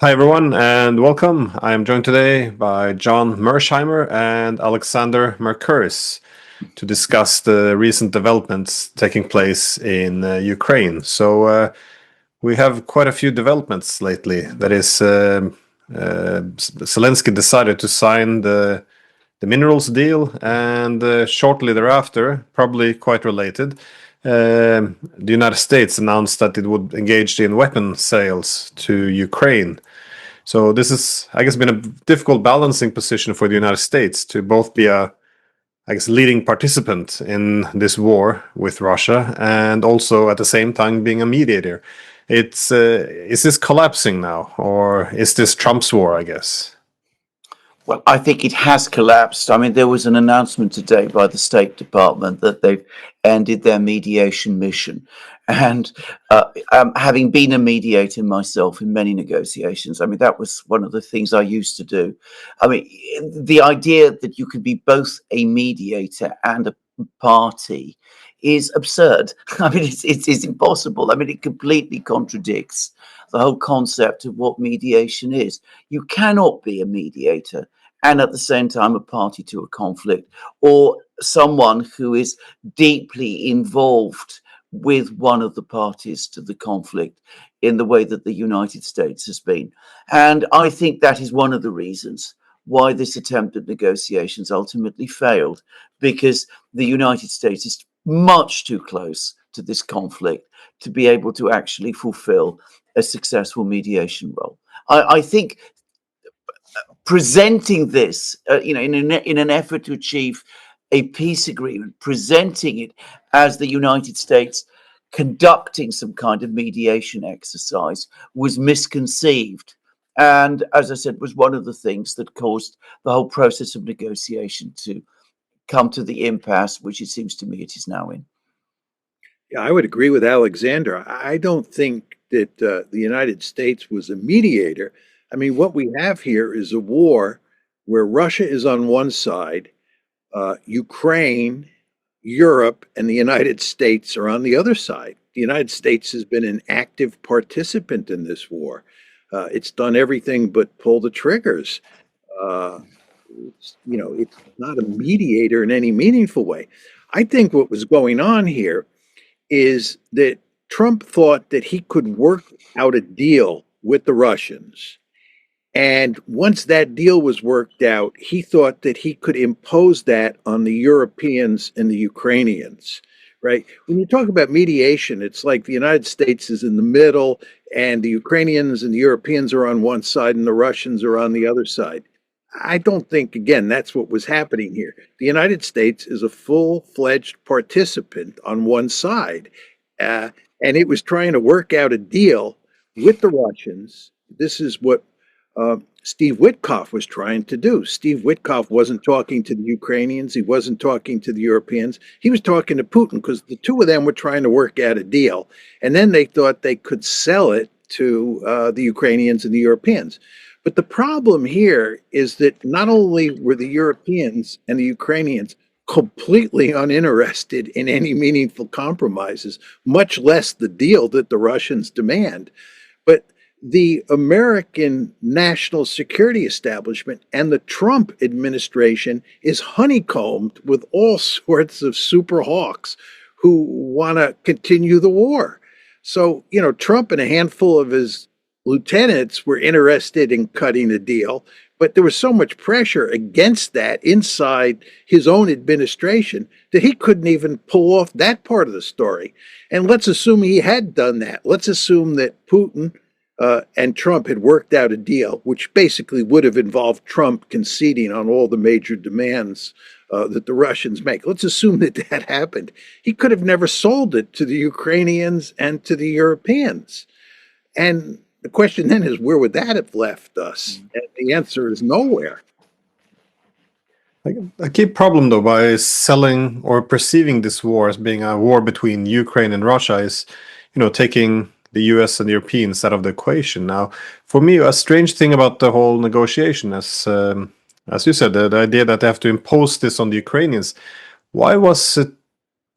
Hi, everyone, and welcome. I am joined today by John Mearsheimer and Alexander Mercouris to discuss the recent developments taking place in Ukraine. We have quite a few developments lately. That is, Zelensky decided to sign the minerals deal, and shortly thereafter, probably quite related, the United States announced that it would engage in weapon sales to Ukraine. So this is, I guess, been a difficult balancing position for the United States to both be a, I guess, leading participant in this war with Russia and also at the same time being a mediator. It's is this collapsing now, or is this Trump's war, I guess? Well, I think it has collapsed. I mean, there was an announcement today by the State Department that they've ended their mediation mission. And having been a mediator myself in many negotiations, I mean, that was one of the things I used to do. I mean, the idea that you could be both a mediator and a party is absurd. I mean, it's impossible. I mean, it completely contradicts the whole concept of what mediation is. You cannot be a mediator and at the same time a party to a conflict, or someone who is deeply involved with one of the parties to the conflict in the way that the United States has been. And I think that is one of the reasons why this attempt at negotiations ultimately failed, because the United States is much too close to this conflict to be able to actually fulfill a successful mediation role. I think presenting this, in an effort to achieve a peace agreement, presenting it as the United States conducting some kind of mediation exercise was misconceived. And as I said, was one of the things that caused the whole process of negotiation to come to the impasse, which it seems to me it is now in. Yeah, I would agree with Alexander. I don't think that the United States was a mediator. I mean, what we have here is a war where Russia is on one side, Ukraine, Europe, and the United States are on the other side. The United States has been an active participant in this war. It's done everything but pull the triggers. It's not a mediator in any meaningful way. I think what was going on here is that Trump thought that he could work out a deal with the Russians. And once that deal was worked out, he thought that he could impose that on the Europeans and the Ukrainians, right? When you talk about mediation, it's like the United States is in the middle, and the Ukrainians and the Europeans are on one side, and the Russians are on the other side. I don't think, again, that's what was happening here. The United States is a full-fledged participant on one side, and it was trying to work out a deal with the Russians. This is what Steve Witkoff was trying to do. Steve Witkoff wasn't talking to the Ukrainians. He wasn't talking to the Europeans. He was talking to Putin, because the two of them were trying to work out a deal. And then they thought they could sell it to the Ukrainians and the Europeans. But the problem here is that not only were the Europeans and the Ukrainians completely uninterested in any meaningful compromises, much less the deal that the Russians demand, but the American national security establishment and the Trump administration is honeycombed with all sorts of super hawks who want to continue the war. So, Trump and a handful of his lieutenants were interested in cutting a deal, but there was so much pressure against that inside his own administration that he couldn't even pull off that part of the story. And let's assume he had done that. Let's assume that Putin and Trump had worked out a deal, which basically would have involved Trump conceding on all the major demands that the Russians make. Let's assume that that happened. He could have never sold it to the Ukrainians and to the Europeans. And the question then is, where would that have left us? And the answer is nowhere. A key problem, though, by selling or perceiving this war as being a war between Ukraine and Russia is, taking the US and the Europeans out of the equation. Now, for me, a strange thing about the whole negotiation, as you said, the idea that they have to impose this on the Ukrainians. Why was it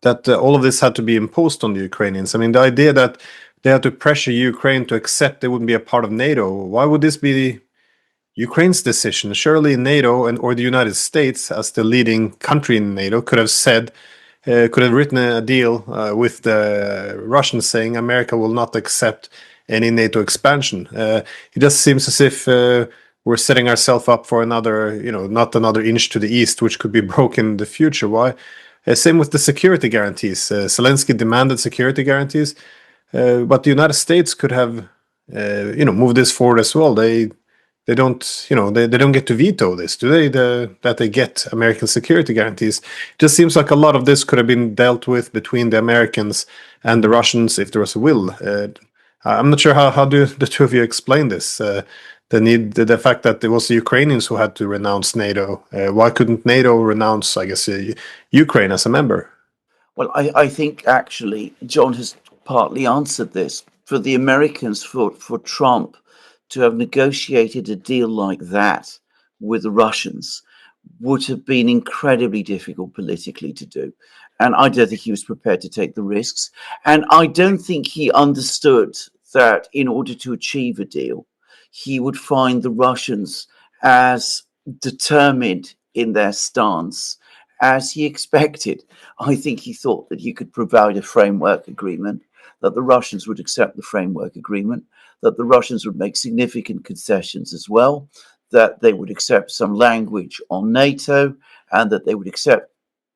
that all of this had to be imposed on the Ukrainians? I mean, the idea that they had to pressure Ukraine to accept they wouldn't be a part of NATO. Why would this be Ukraine's decision? Surely NATO or the United States, as the leading country in NATO, could have said, could have written a deal with the Russians saying America will not accept any NATO expansion. It just seems as if we're setting ourselves up for another, not another inch to the east, which could be broken in the future. Why? Same with the security guarantees. Zelensky demanded security guarantees, but the United States could have, moved this forward as well. They don't, they don't get to veto this, do they? That they get American security guarantees. It just seems like a lot of this could have been dealt with between the Americans and the Russians if there was a will. I'm not sure how do the two of you explain this. The fact that it was the Ukrainians who had to renounce NATO. Why couldn't NATO renounce, I guess, Ukraine as a member? Well, I think actually John has partly answered this. For the Americans, for Trump to have negotiated a deal like that with the Russians would have been incredibly difficult politically to do. And I don't think he was prepared to take the risks. And I don't think he understood that in order to achieve a deal, he would find the Russians as determined in their stance as he expected. I think he thought that he could provide a framework agreement, that the Russians would accept the framework agreement, that the Russians would make significant concessions as well, that they would accept some language on NATO, and that they would accept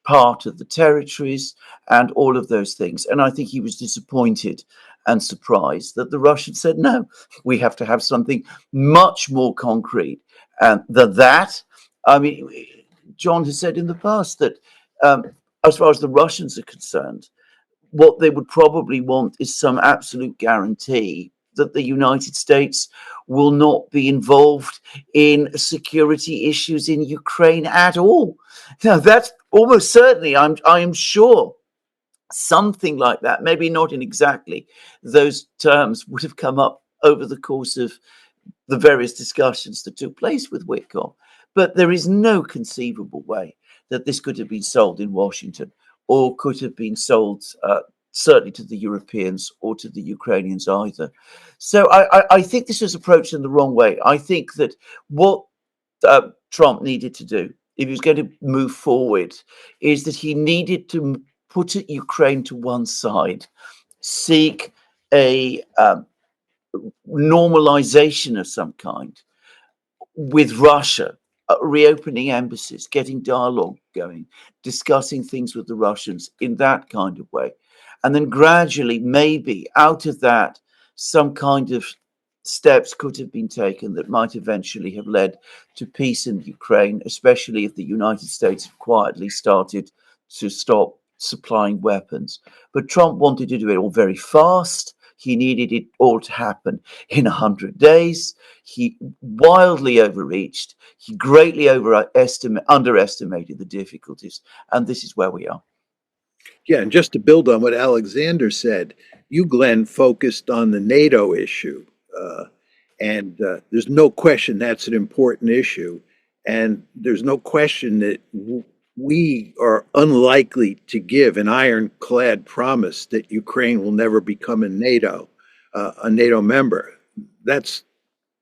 part of the territories and all of those things. And I think he was disappointed and surprised that the Russians said, no, we have to have something much more concrete than that. I mean, John has said in the past that as far as the Russians are concerned, what they would probably want is some absolute guarantee that the United States will not be involved in security issues in Ukraine at all. Now, that's almost certainly, I am sure, something like that, maybe not in exactly those terms, would have come up over the course of the various discussions that took place with Witkoff. But there is no conceivable way that this could have been sold in Washington or could have been sold certainly to the Europeans or to the Ukrainians either. So I think this was approached in the wrong way. I think that what Trump needed to do, if he was going to move forward, is that he needed to put Ukraine to one side, seek a normalization of some kind with Russia, reopening embassies, getting dialogue going, discussing things with the Russians in that kind of way. And then gradually, maybe out of that, some kind of steps could have been taken that might eventually have led to peace in Ukraine, especially if the United States had quietly started to stop supplying weapons. But Trump wanted to do it all very fast. He needed it all to happen in 100 days. He wildly overreached. He greatly underestimated the difficulties. And this is where we are. Yeah, and just to build on what Alexander said, you, Glenn, focused on the NATO issue. And there's no question that's an important issue. And there's no question that we are unlikely to give an ironclad promise that Ukraine will never become a NATO member. That's,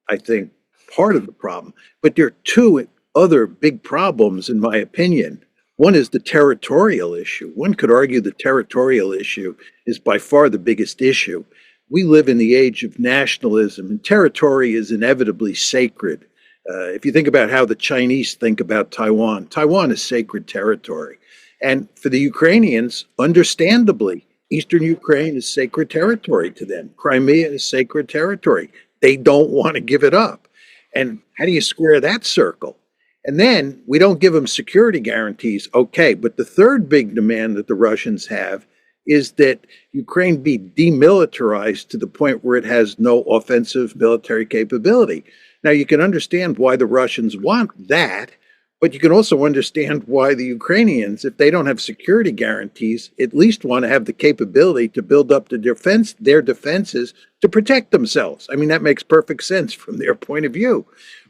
I think, part of the problem. But there are two other big problems, in my opinion. One is the territorial issue. One could argue the territorial issue is by far the biggest issue. We live in the age of nationalism, and territory is inevitably sacred. If you think about how the Chinese think about Taiwan, Taiwan is sacred territory. And for the Ukrainians, understandably, Eastern Ukraine is sacred territory to them. Crimea is sacred territory. They don't want to give it up. And how do you square that circle? And then we don't give them security guarantees. Okay, but the third big demand that the Russians have is that Ukraine be demilitarized to the point where it has no offensive military capability. Now, you can understand why the Russians want that, but you can also understand why the Ukrainians, if they don't have security guarantees, at least want to have the capability to build up their defenses to protect themselves. I mean, that makes perfect sense from their point of view.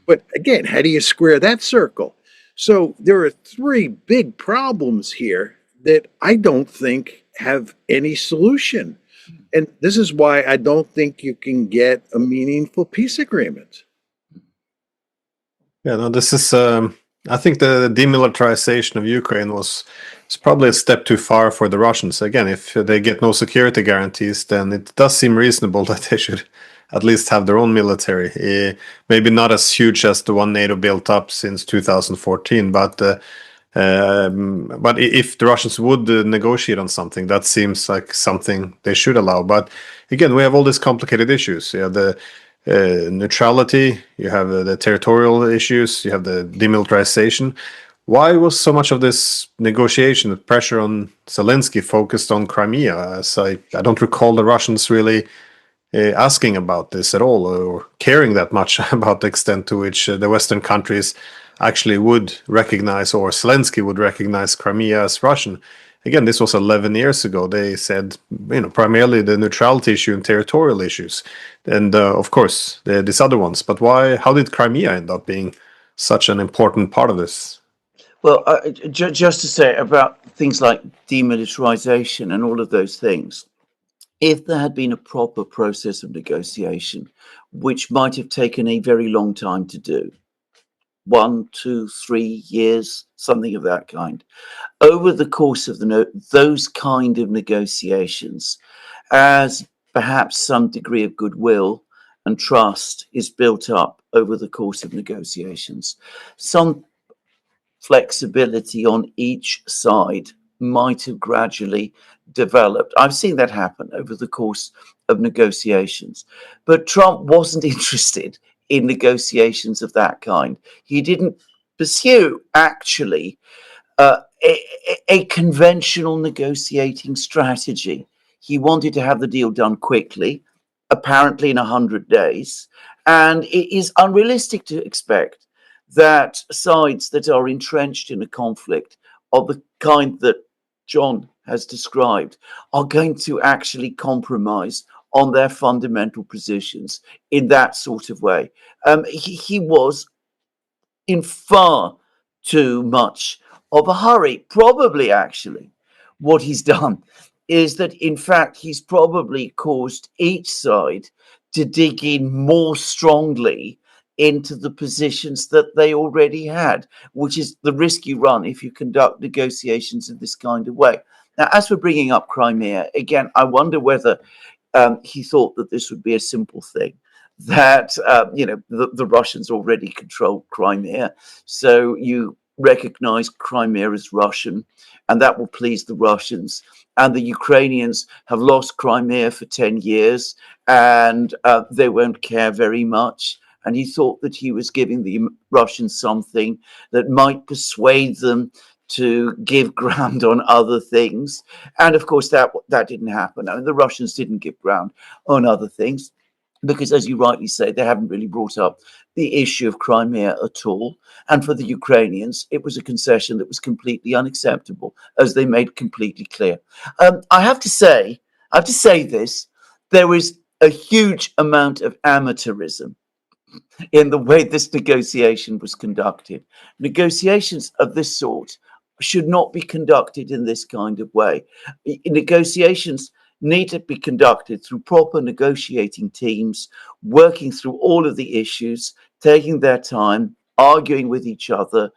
But again, how do you square that circle? So there are three big problems here that I don't think have any solution. And this is why I don't think you can get a meaningful peace agreement. Yeah, no, this is. I think the demilitarization of Ukraine was probably a step too far for the Russians. Again, if they get no security guarantees, then it does seem reasonable that they should at least have their own military. Maybe not as huge as the one NATO built up since 2014, but if the Russians would negotiate on something, that seems like something they should allow. But again, we have all these complicated issues. You have the neutrality, you have the territorial issues, you have the demilitarization. Why was so much of this negotiation pressure on Zelensky focused on Crimea? As I don't recall the Russians really asking about this at all, or caring that much about the extent to which the Western countries actually would recognize, or Zelensky would recognize, Crimea as Russian. Again, this was 11 years ago. They said, primarily the neutrality issue and territorial issues, and of course these other ones. But why? How did Crimea end up being such an important part of this? Well, just to say about things like demilitarization and all of those things, if there had been a proper process of negotiation, which might have taken a very long time to do, 1, 2, 3 years, something of that kind, over the course of those kind of negotiations, as perhaps some degree of goodwill and trust is built up over the course of negotiations, some flexibility on each side might have gradually developed. I've seen that happen over the course of negotiations. But Trump wasn't interested in negotiations of that kind. He didn't pursue, actually, a conventional negotiating strategy. He wanted to have the deal done quickly, apparently in 100 days. And it is unrealistic to expect that sides that are entrenched in a conflict of the kind that John has described are going to actually compromise on their fundamental positions in that sort of way. He was in far too much of a hurry. Probably, actually, what he's done is that, in fact, he's probably caused each side to dig in more strongly into the positions that they already had, which is the risk you run if you conduct negotiations in this kind of way. Now, as for bringing up Crimea, again, I wonder whether he thought that this would be a simple thing, that the Russians already control Crimea, so you recognize Crimea as Russian, and that will please the Russians. And the Ukrainians have lost Crimea for 10 years, and they won't care very much. And he thought that he was giving the Russians something that might persuade them to give ground on other things. And of course, that didn't happen. I mean, the Russians didn't give ground on other things because, as you rightly say, they haven't really brought up the issue of Crimea at all. And for the Ukrainians, it was a concession that was completely unacceptable, as they made completely clear. I have to say this, there is a huge amount of amateurism in the way this negotiation was conducted. Negotiations of this sort should not be conducted in this kind of way. Negotiations need to be conducted through proper negotiating teams, working through all of the issues, taking their time, arguing with each other,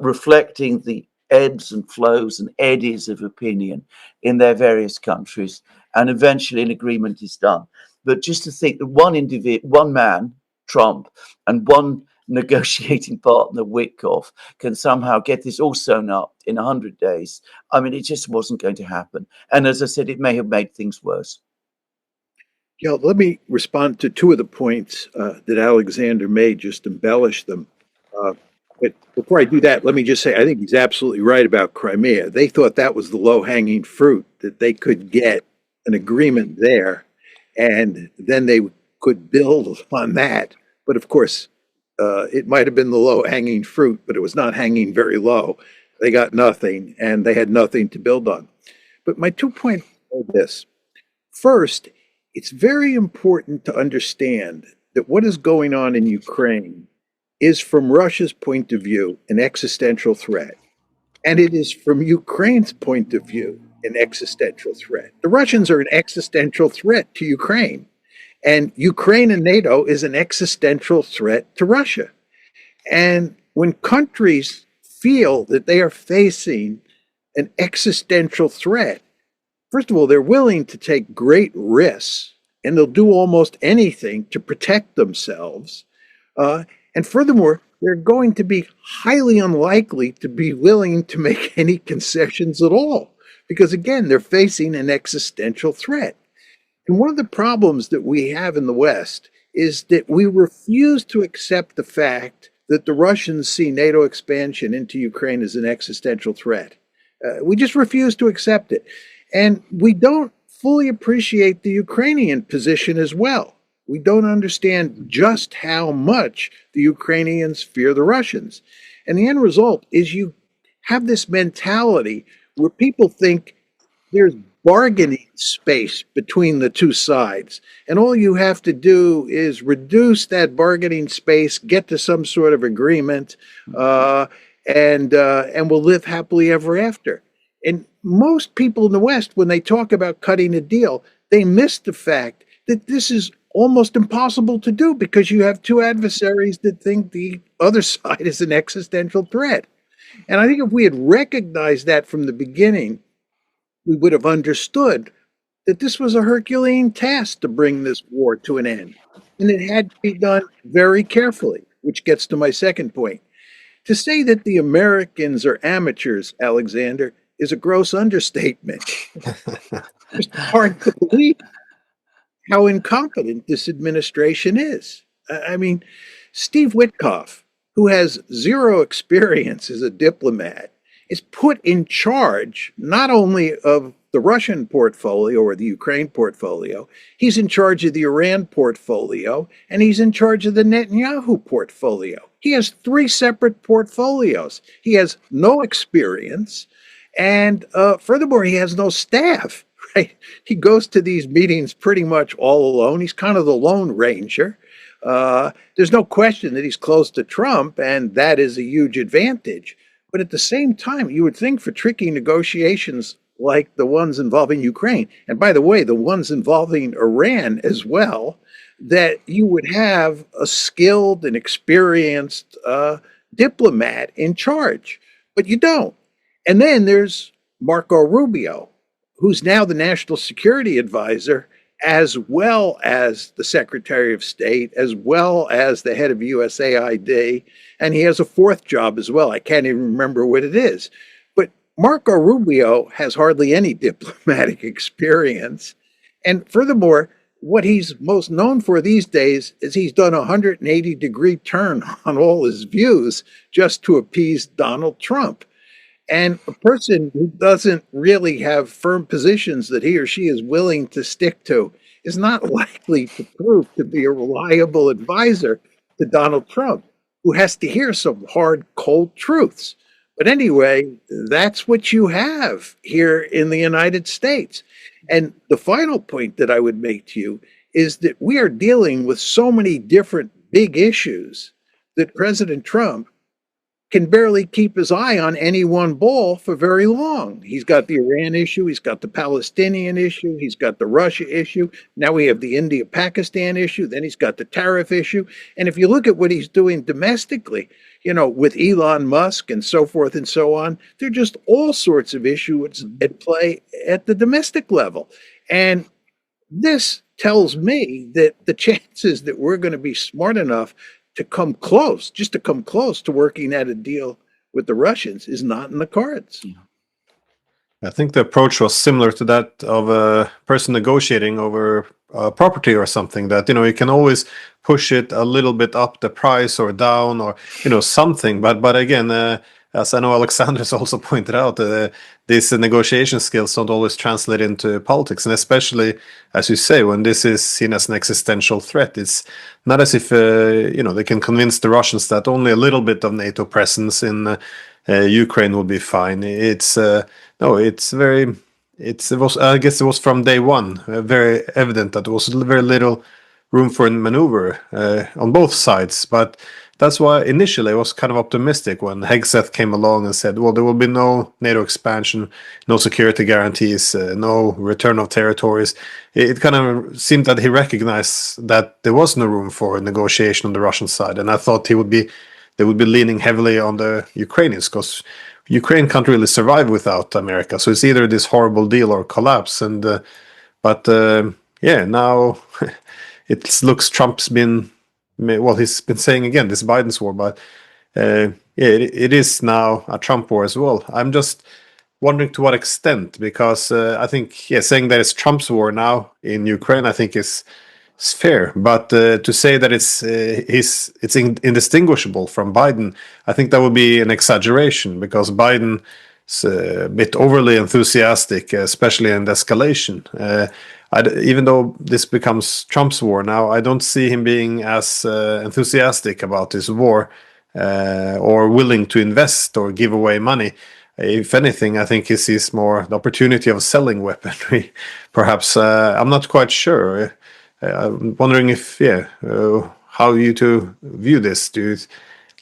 reflecting the ebbs and flows and eddies of opinion in their various countries, and eventually an agreement is done. But just to think that one man, Trump, and one negotiating partner, Witkoff, can somehow get this all sewn up in 100 days. I mean, it just wasn't going to happen. And as I said, it may have made things worse. Yeah, let me respond to two of the points that Alexander made, just embellish them. But before I do that, let me just say, I think he's absolutely right about Crimea. They thought that was the low-hanging fruit, that they could get an agreement there, and then they could build on that. But of course, it might have been the low-hanging fruit, but it was not hanging very low. They got nothing, and they had nothing to build on. But my 2 points are this. First, it's very important to understand that what is going on in Ukraine is, from Russia's point of view, an existential threat. And it is, from Ukraine's point of view, an existential threat. The Russians are an existential threat to Ukraine. And Ukraine and NATO is an existential threat to Russia. And when countries feel that they are facing an existential threat, first of all, they're willing to take great risks and they'll do almost anything to protect themselves. And furthermore, they're going to be highly unlikely to be willing to make any concessions at all, because again, they're facing an existential threat. And one of the problems that we have in the West is that we refuse to accept the fact that the Russians see NATO expansion into Ukraine as an existential threat. We just refuse to accept it. And we don't fully appreciate the Ukrainian position as well. We don't understand just how much the Ukrainians fear the Russians. And the end result is you have this mentality where people think there's bargaining space between the two sides. And all you have to do is reduce that bargaining space, get to some sort of agreement, and we'll live happily ever after. And most people in the West, when they talk about cutting a deal, they miss the fact that this is almost impossible to do because you have two adversaries that think the other side is an existential threat. And I think if we had recognized that from the beginning, we would have understood that this was a Herculean task to bring this war to an end. And it had to be done very carefully, which gets to my second point. To say that the Americans are amateurs, Alexander, is a gross understatement. It's hard to believe how incompetent this administration is. I mean, Steve Witkoff, who has zero experience as a diplomat, is put in charge not only of the Russian portfolio or the Ukraine portfolio, he's in charge of the Iran portfolio, and he's in charge of the Netanyahu portfolio. He has three separate portfolios. He has no experience, and furthermore, he has no staff, right? He goes to these meetings pretty much all alone. He's kind of the Lone Ranger. There's no question that he's close to Trump, and that is a huge advantage. But at the same time, you would think for tricky negotiations like the ones involving Ukraine, and by the way, the ones involving Iran as well, that you would have a skilled and experienced diplomat in charge. But you don't. And then there's Marco Rubio, who's now the national security advisor, as well as the Secretary of State, as well as the head of USAID. And he has a fourth job as well. I can't even remember what it is. But Marco Rubio has hardly any diplomatic experience. And furthermore, what he's most known for these days is he's done a 180-degree turn on all his views just to appease Donald Trump. And a person who doesn't really have firm positions that he or she is willing to stick to is not likely to prove to be a reliable advisor to Donald Trump, who has to hear some hard, cold truths. But anyway, that's what you have here in the United States. And the final point that I would make to you is that we are dealing with so many different big issues that President Trump can barely keep his eye on any one ball for very long. He's got the Iran issue, he's got the Palestinian issue, he's got the Russia issue, now we have the India-Pakistan issue, then he's got the tariff issue. And if you look at what he's doing domestically, you know, with Elon Musk and so forth and so on, there are just all sorts of issues at play at the domestic level. And this tells me that the chances that we're going to be smart enough to come close, just to come close to working at a deal with the Russians is not in the cards. I think the approach was similar to that of a person negotiating over property or something, that, you know, you can always push it a little bit up the price or down, or, you know, something. But again, as I know Alexander has also pointed out, these negotiation skills don't always translate into politics. And especially, as you say, when this is seen as an existential threat, it's not as if, you know, they can convince the Russians that only a little bit of NATO presence in Ukraine will be fine. It's no, it's very, it was, I guess it was from day one, very evident that there was very little room for maneuver on both sides. But that's why initially I was kind of optimistic when Hegseth came along and said, well, there will be no NATO expansion, no security guarantees, no return of territories. It kind of seemed that he recognized that there was no room for negotiation on the Russian side, and I thought they would be leaning heavily on the Ukrainians, because Ukraine can't really survive without America. So it's either this horrible deal or collapse. And yeah, now it looks Trump's been, well, he's been saying again this Biden's war, but yeah, it is now a Trump war as well. I'm just wondering to what extent, because I think, yeah, saying that it's Trump's war now in Ukraine, I think is fair. But to say that it's indistinguishable from Biden, I think that would be an exaggeration, because Biden is a bit overly enthusiastic, especially in the escalation. Even though this becomes Trump's war now, I don't see him being as enthusiastic about this war or willing to invest or give away money. If anything, I think he sees more the opportunity of selling weaponry. Perhaps I'm not quite sure. I'm wondering if, yeah, how you two view this. Do you,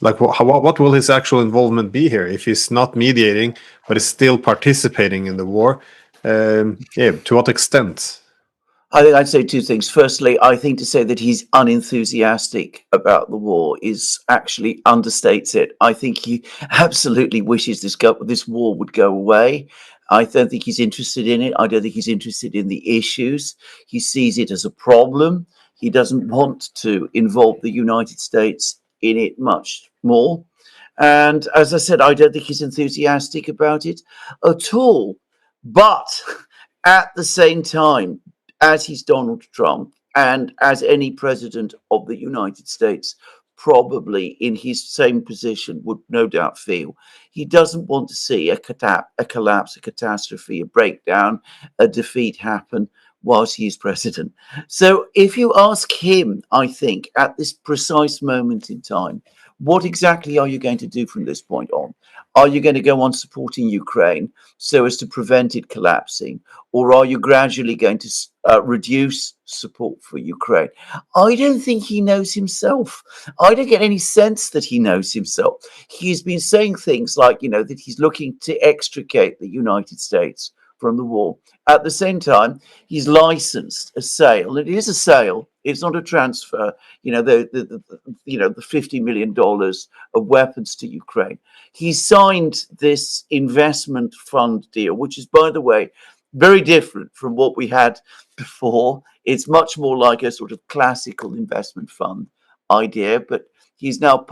like, what will his actual involvement be here if he's not mediating but is still participating in the war? Yeah, to what extent? I think I'd say two things. Firstly, I think to say that he's unenthusiastic about the war is actually understates it. I think he absolutely wishes this war would go away. I don't think he's interested in it. I don't think he's interested in the issues. He sees it as a problem. He doesn't want to involve the United States in it much more. And as I said, I don't think he's enthusiastic about it at all. But at the same time, as he's Donald Trump and as any president of the United States, probably in his same position would no doubt feel, he doesn't want to see a collapse, a catastrophe, a breakdown, a defeat happen whilst he is president. So if you ask him, I think, at this precise moment in time, what exactly are you going to do from this point on? Are you going to go on supporting Ukraine so as to prevent it collapsing? Or are you gradually going to reduce support for Ukraine? I don't think he knows himself. I don't get any sense that he knows himself. He's been saying things like, that he's looking to extricate the United States from the war. At the same time, he's licensed a sale. It is a sale. It's not a transfer. The $50 million of weapons to Ukraine. He signed this investment fund deal, which is, by the way, very different from what we had before. It's much more like a sort of classical investment fund idea, but he's now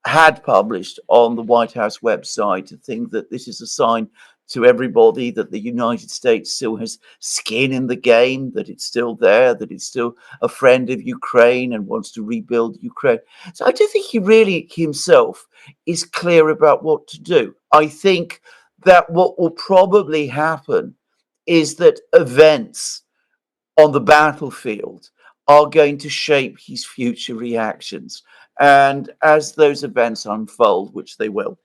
had published on the White House website a thing that this is a sign to everybody that the United States still has skin in the game, that it's still there, that it's still a friend of Ukraine and wants to rebuild Ukraine. So I don't think he really himself is clear about what to do. I think that what will probably happen is that events on the battlefield are going to shape his future reactions. And as those events unfold, which they will,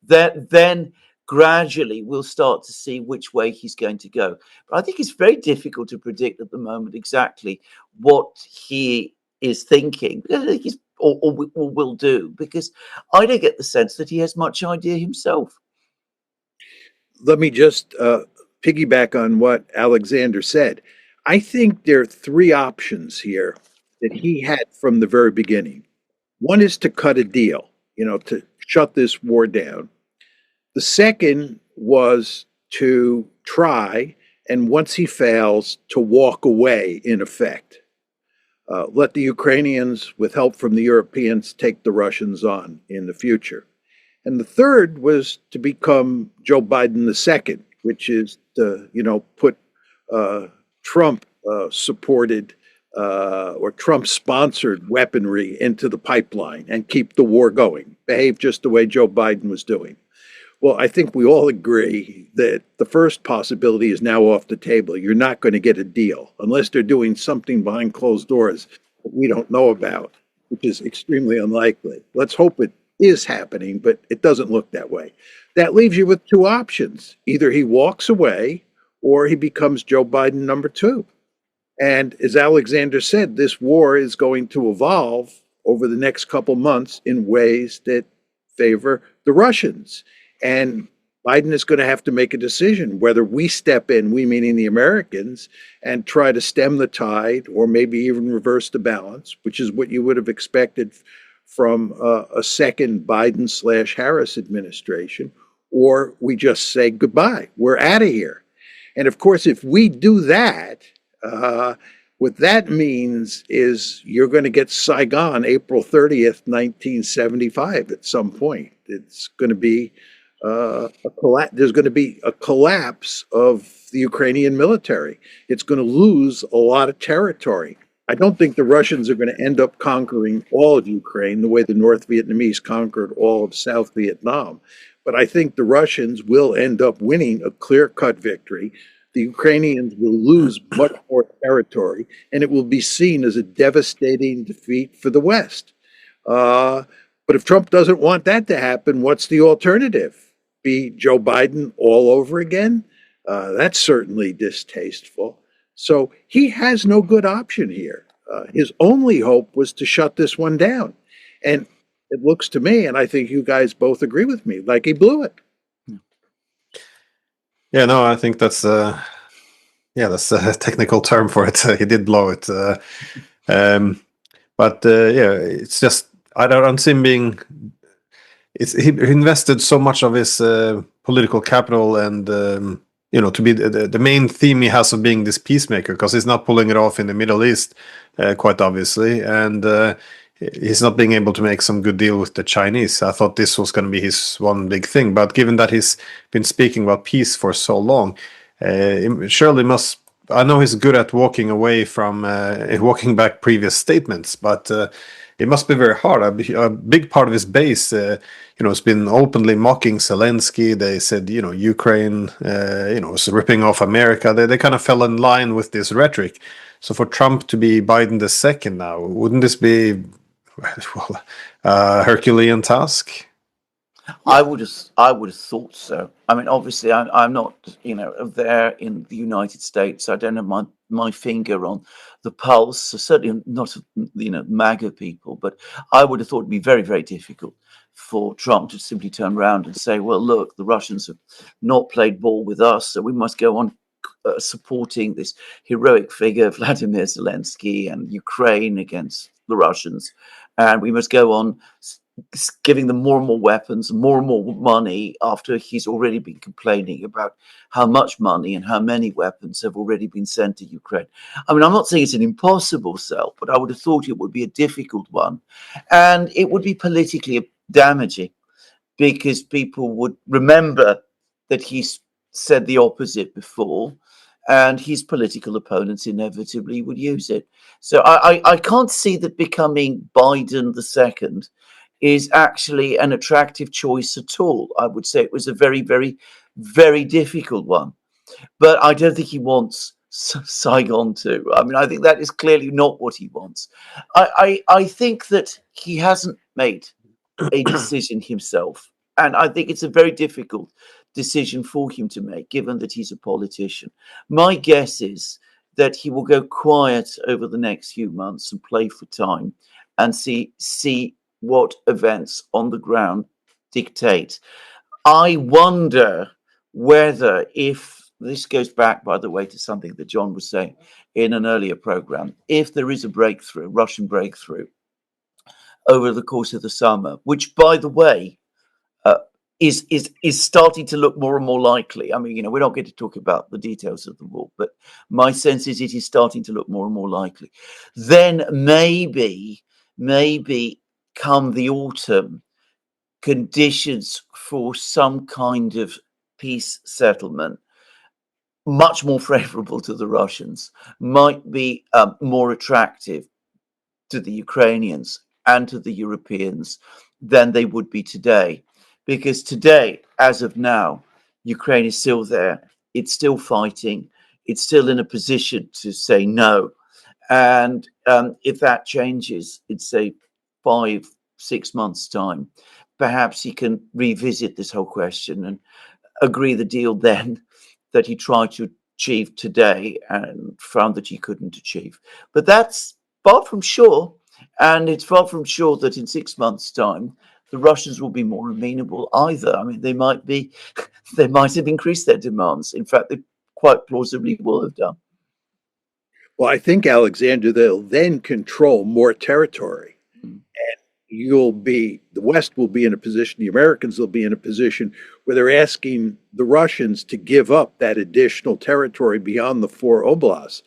then gradually we'll start to see which way he's going to go. But I think it's very difficult to predict at the moment exactly what he is thinking. I think he's or will do, because I don't get the sense that he has much idea himself. Let me just piggyback on what Alexander said. I think there are three options here that he had from the very beginning. One is to cut a deal, to shut this war down. The second was to try, and once he fails, to walk away, in effect. Let the Ukrainians, with help from the Europeans, take the Russians on in the future. And the third was to become Joe Biden II, which is to, put Trump supported or Trump-sponsored weaponry into the pipeline and keep the war going, behave just the way Joe Biden was doing. Well, I think we all agree that the first possibility is now off the table. You're not going to get a deal unless they're doing something behind closed doors that we don't know about, which is extremely unlikely. Let's hope it is happening, but it doesn't look that way. That leaves you with two options. Either he walks away or he becomes Joe Biden II. And as Alexander said, this war is going to evolve over the next couple months in ways that favor the Russians. And Biden is going to have to make a decision whether we step in, we meaning the Americans, and try to stem the tide or maybe even reverse the balance, which is what you would have expected from a second Biden/Harris administration, or we just say goodbye, we're out of here. And of course, if we do that, what that means is you're going to get Saigon April 30th, 1975 at some point. It's going to be there's going to be a collapse of the Ukrainian military. It's going to lose a lot of territory. I don't think the Russians are going to end up conquering all of Ukraine the way the North Vietnamese conquered all of South Vietnam. But I think the Russians will end up winning a clear-cut victory. The Ukrainians will lose much more territory, and it will be seen as a devastating defeat for the West. But if Trump doesn't want that to happen, what's the alternative? Be Joe Biden all over again? That's certainly distasteful. So he has no good option here. His only hope was to shut this one down. And it looks to me, and I think you guys both agree with me, like he blew it. Yeah, no, I think that's that's a technical term for it. He did blow it. But it's just I don't see him being. He invested so much of his political capital and to be the main theme he has of being this peacemaker, because he's not pulling it off in the Middle East, quite obviously, and he's not being able to make some good deal with the Chinese. I thought this was going to be his one big thing, but given that he's been speaking about peace for so long, surely must. I know he's good at walking away from walking back previous statements, but it must be very hard. A big part of his base, has been openly mocking Zelensky. They said, Ukraine, was ripping off America. They kind of fell in line with this rhetoric. So for Trump to be Biden the second now, wouldn't this be a Herculean task? I would have thought so. I mean, obviously, I'm not, there in the United States. I don't have my finger on the pulse. So certainly not, MAGA people. But I would have thought it'd be very, very difficult for Trump to simply turn around and say, "Well, look, the Russians have not played ball with us, so we must go on supporting this heroic figure, Vladimir Zelensky, and Ukraine against the Russians, and we must go on." Giving them more and more weapons, more and more money, after he's already been complaining about how much money and how many weapons have already been sent to Ukraine. I mean, I'm not saying it's an impossible sell, but I would have thought it would be a difficult one. And it would be politically damaging, because people would remember that he's said the opposite before, and his political opponents inevitably would use it. So I can't see that becoming Biden the second is actually an attractive choice at all. I would say it was a very, very, very difficult one. But I don't think he wants Saigon too. I mean, I think that is clearly not what he wants. I think that he hasn't made a decision himself. And I think it's a very difficult decision for him to make, given that he's a politician. My guess is that he will go quiet over the next few months and play for time and see what events on the ground dictate. I wonder whether, if this goes back, by the way, to something that John was saying in an earlier program, if there is a breakthrough, Russian breakthrough, over the course of the summer, which, by the way, is starting to look more and more likely. I mean, we're not going to talk about the details of the war, but my sense is it is starting to look more and more likely. Then maybe come the autumn, conditions for some kind of peace settlement, much more favorable to the Russians, might be more attractive to the Ukrainians and to the Europeans than they would be today. Because today, as of now, Ukraine is still there. It's still fighting. It's still in a position to say no. And if that changes, it's a 5-6 months' time, perhaps he can revisit this whole question and agree the deal then that he tried to achieve today and found that he couldn't achieve. But that's far from sure. And it's far from sure that in 6 months' time, the Russians will be more amenable either. I mean, they might be, they might have increased their demands. In fact, they quite plausibly will have done. Well, I think, Alexander, they'll then control more territory. Mm. The West will be in a position, the Americans will be in a position where they're asking the Russians to give up that additional territory beyond the 4 oblasts.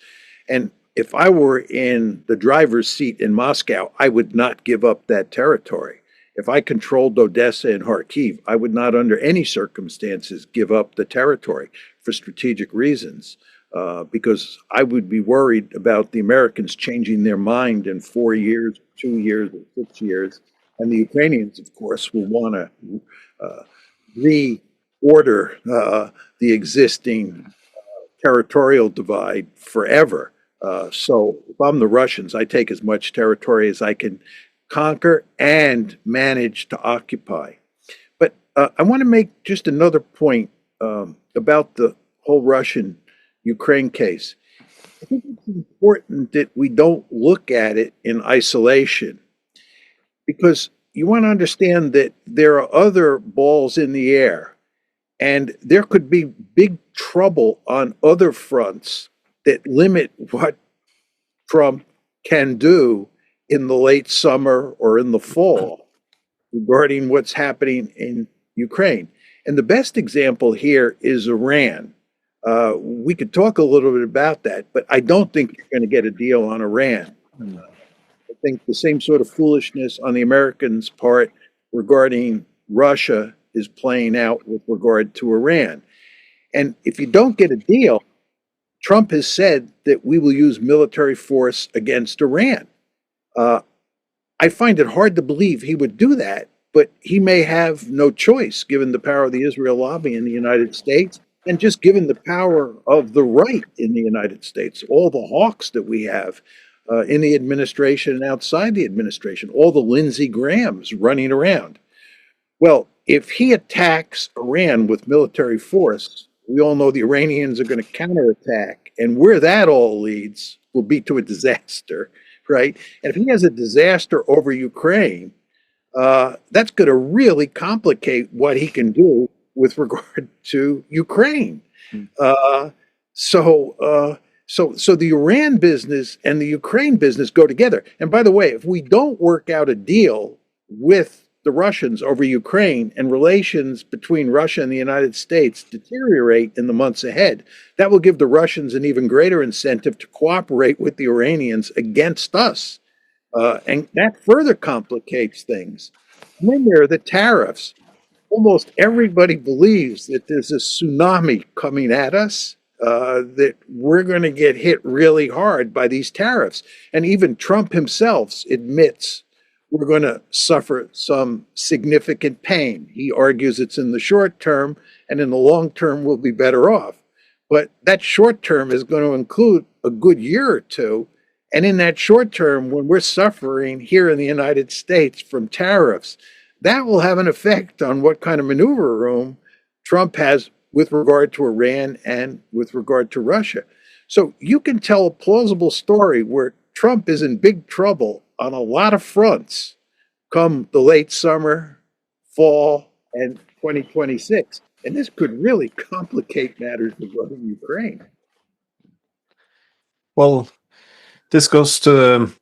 And if I were in the driver's seat in Moscow, I would not give up that territory. If I controlled Odessa and Kharkiv, I would not under any circumstances give up the territory for strategic reasons. Because I would be worried about the Americans changing their mind in 4 years, 2 years, or 6 years. And the Ukrainians, of course, will want to reorder the existing territorial divide forever. So if I'm the Russians, I take as much territory as I can conquer and manage to occupy. But I want to make just another point about the whole Russian-Ukraine case. I think it's important that we don't look at it in isolation, because you want to understand that there are other balls in the air, and there could be big trouble on other fronts that limit what Trump can do in the late summer or in the fall regarding what's happening in Ukraine. And the best example here is Iran. We could talk a little bit about that, but I don't think you're going to get a deal on Iran. I think the same sort of foolishness on the Americans' part regarding Russia is playing out with regard to Iran. And if you don't get a deal, Trump has said that we will use military force against Iran. I find it hard to believe he would do that, but he may have no choice given the power of the Israel lobby in the United States, and just given the power of the right in the United States, all the hawks that we have in the administration and outside the administration, all the Lindsey Grahams running around. Well, if he attacks Iran with military force, we all know the Iranians are going to counterattack, and where that all leads will be to a disaster, right? And if he has a disaster over Ukraine, that's going to really complicate what he can do with regard to Ukraine. So the Iran business and the Ukraine business go together. And by the way, if we don't work out a deal with the Russians over Ukraine and relations between Russia and the United States deteriorate in the months ahead, that will give the Russians an even greater incentive to cooperate with the Iranians against us. And that further complicates things. And then there are the tariffs. Almost everybody believes that there's a tsunami coming at us, that we're going to get hit really hard by these tariffs. And even Trump himself admits we're going to suffer some significant pain. He argues it's in the short term, and in the long term, we'll be better off. But that short term is going to include a good year or two. And in that short term, when we're suffering here in the United States from tariffs, that will have an effect on what kind of maneuver room Trump has with regard to Iran and with regard to Russia. So you can tell a plausible story where Trump is in big trouble on a lot of fronts come the late summer, fall, and 2026. And this could really complicate matters regarding Ukraine. Well, this goes to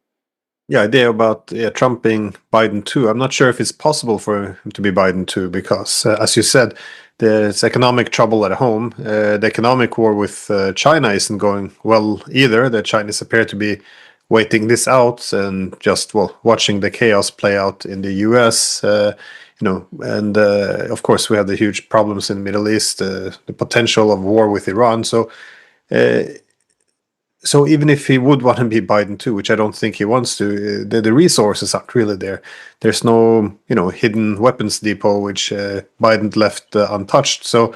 the idea about Trump being Biden too. I'm not sure if it's possible for him to be Biden too, because as you said, there's economic trouble at home. The economic war with China isn't going well either. The Chinese appear to be waiting this out and just watching the chaos play out in the US. And of course we have the huge problems in the Middle East, the potential of war with Iran. So even if he would want to be Biden too, which I don't think he wants to, the resources aren't really there. There's no, hidden weapons depot which Biden left untouched. So,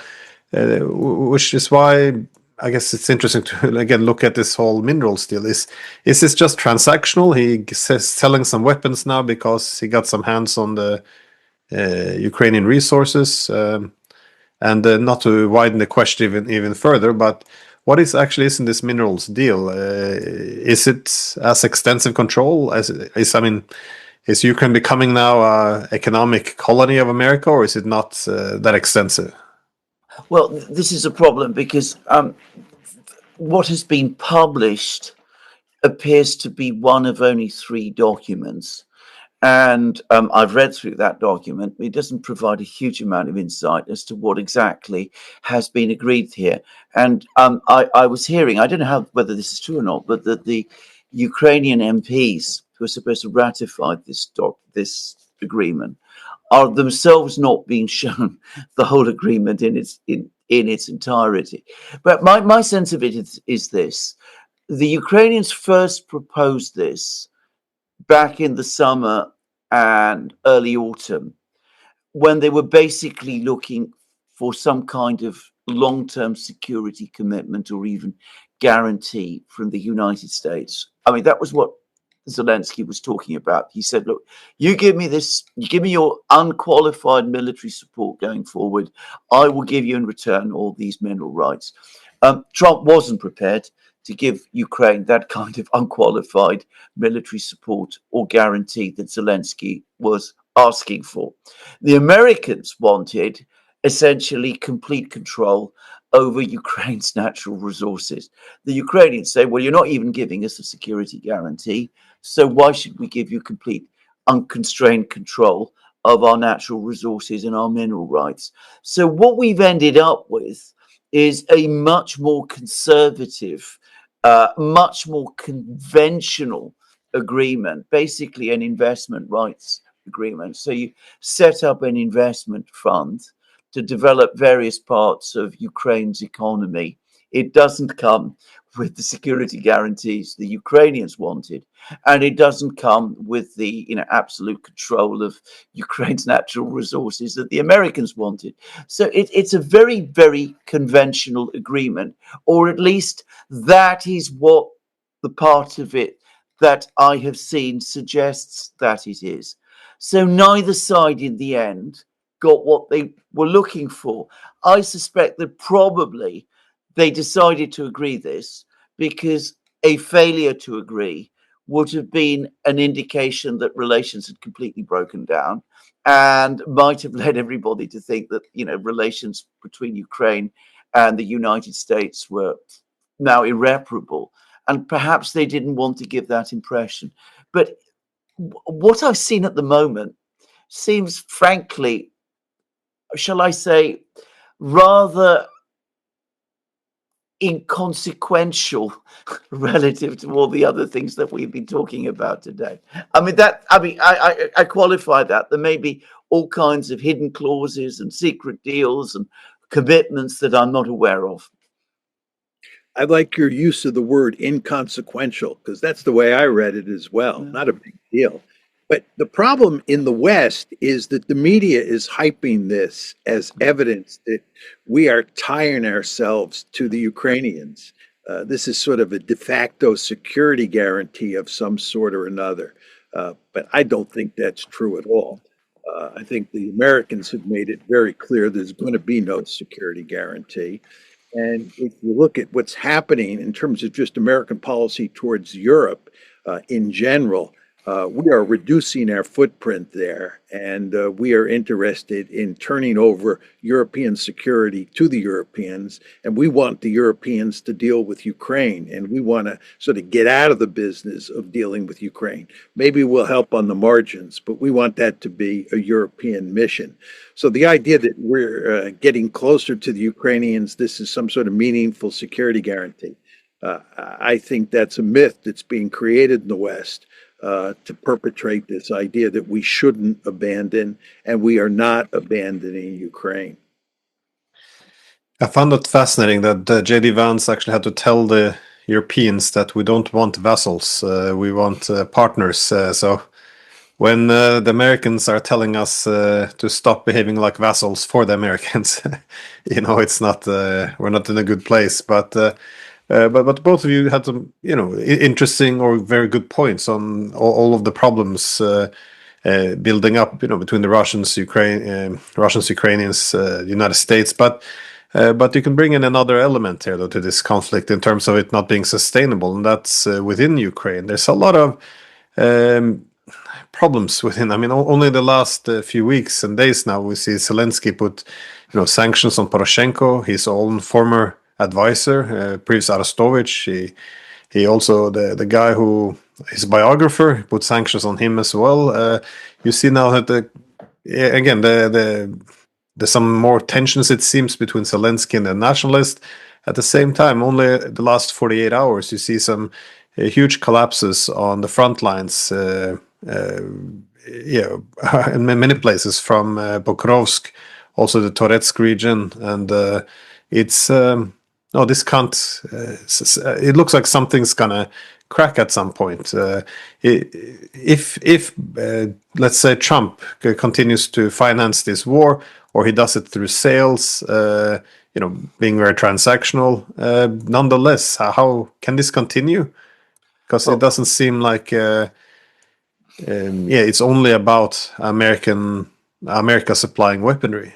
which is why I guess it's interesting to again look at this whole minerals deal. Is this just transactional? He says selling some weapons now because he got some hands on the Ukrainian resources, and not to widen the question even further, but what is in this minerals deal? Is it as extensive control as is? I mean, is Ukraine becoming now an economic colony of America, or is it not that extensive? Well, this is a problem because what has been published appears to be one of only 3 documents. And I've read through that document. It doesn't provide a huge amount of insight as to what exactly has been agreed here. And I was hearing, I don't know whether this is true or not, but that the Ukrainian MPs who are supposed to ratify this agreement are themselves not being shown the whole agreement in its entirety. But my sense of it is this: the Ukrainians first proposed this back in the summer and early autumn, when they were basically looking for some kind of long-term security commitment or even guarantee from the United States. I mean, that was what Zelensky was talking about. He said, look, you give me your unqualified military support going forward, I will give you in return all these mineral rights. Trump wasn't prepared to give Ukraine that kind of unqualified military support or guarantee that Zelensky was asking for. The Americans wanted essentially complete control over Ukraine's natural resources. The Ukrainians say, well, you're not even giving us a security guarantee, so why should we give you complete unconstrained control of our natural resources and our mineral rights? So what we've ended up with is a much more conservative, much more conventional agreement, basically an investment rights agreement. So you set up an investment fund to develop various parts of Ukraine's economy. It doesn't come with the security guarantees the Ukrainians wanted, and it doesn't come with the absolute control of Ukraine's natural resources that the Americans wanted. So it's a very, very conventional agreement, or at least that is what the part of it that I have seen suggests that it is. So neither side in the end got what they were looking for. I suspect that probably they decided to agree this because a failure to agree would have been an indication that relations had completely broken down and might have led everybody to think that, relations between Ukraine and the United States were now irreparable. And perhaps they didn't want to give that impression. But what I've seen at the moment seems, frankly, shall I say, rather inconsequential relative to all the other things that we've been talking about today. I qualify that. There may be all kinds of hidden clauses and secret deals and commitments that I'm not aware of. I like your use of the word inconsequential because that's the way I read it as well. Not a big deal. But the problem in the West is that the media is hyping this as evidence that we are tying ourselves to the Ukrainians. This is sort of a de facto security guarantee of some sort or another. But I don't think that's true at all. I think the Americans have made it very clear there's going to be no security guarantee. And if you look at what's happening in terms of just American policy towards Europe in general, we are reducing our footprint there, and we are interested in turning over European security to the Europeans, and we want the Europeans to deal with Ukraine, and we want to sort of get out of the business of dealing with Ukraine. Maybe we'll help on the margins, but we want that to be a European mission. So the idea that we're getting closer to the Ukrainians, this is some sort of meaningful security guarantee. I think that's a myth that's being created in the West. To perpetrate this idea that we shouldn't abandon, and we are not abandoning Ukraine. I found it fascinating that J.D. Vance actually had to tell the Europeans that we don't want vassals, we want partners. So when the Americans are telling us to stop behaving like vassals for the Americans, it's not we're not in a good place. But both of you had some, interesting or very good points on all of the problems building up, between the Russians, Ukrainians, the United States. But But you can bring in another element here, though, to this conflict in terms of it not being sustainable, and that's within Ukraine. There's a lot of um, problems within. I mean, only the last few weeks and days now, we see Zelensky put, sanctions on Poroshenko, his own former advisor, previous Arestovich. He also the guy who his biographer put sanctions on him as well. You see now that there's some more tensions, it seems, between Zelensky and the nationalists. At the same time, only the last 48 hours, you see some huge collapses on the front lines. In many places from Pokrovsk, also the Toretsk region, and it's no, this can't. It looks like something's gonna crack at some point. If let's say Trump continues to finance this war, or he does it through sales, being very transactional. Nonetheless, how can this continue? Because it doesn't seem like it's only about America supplying weaponry.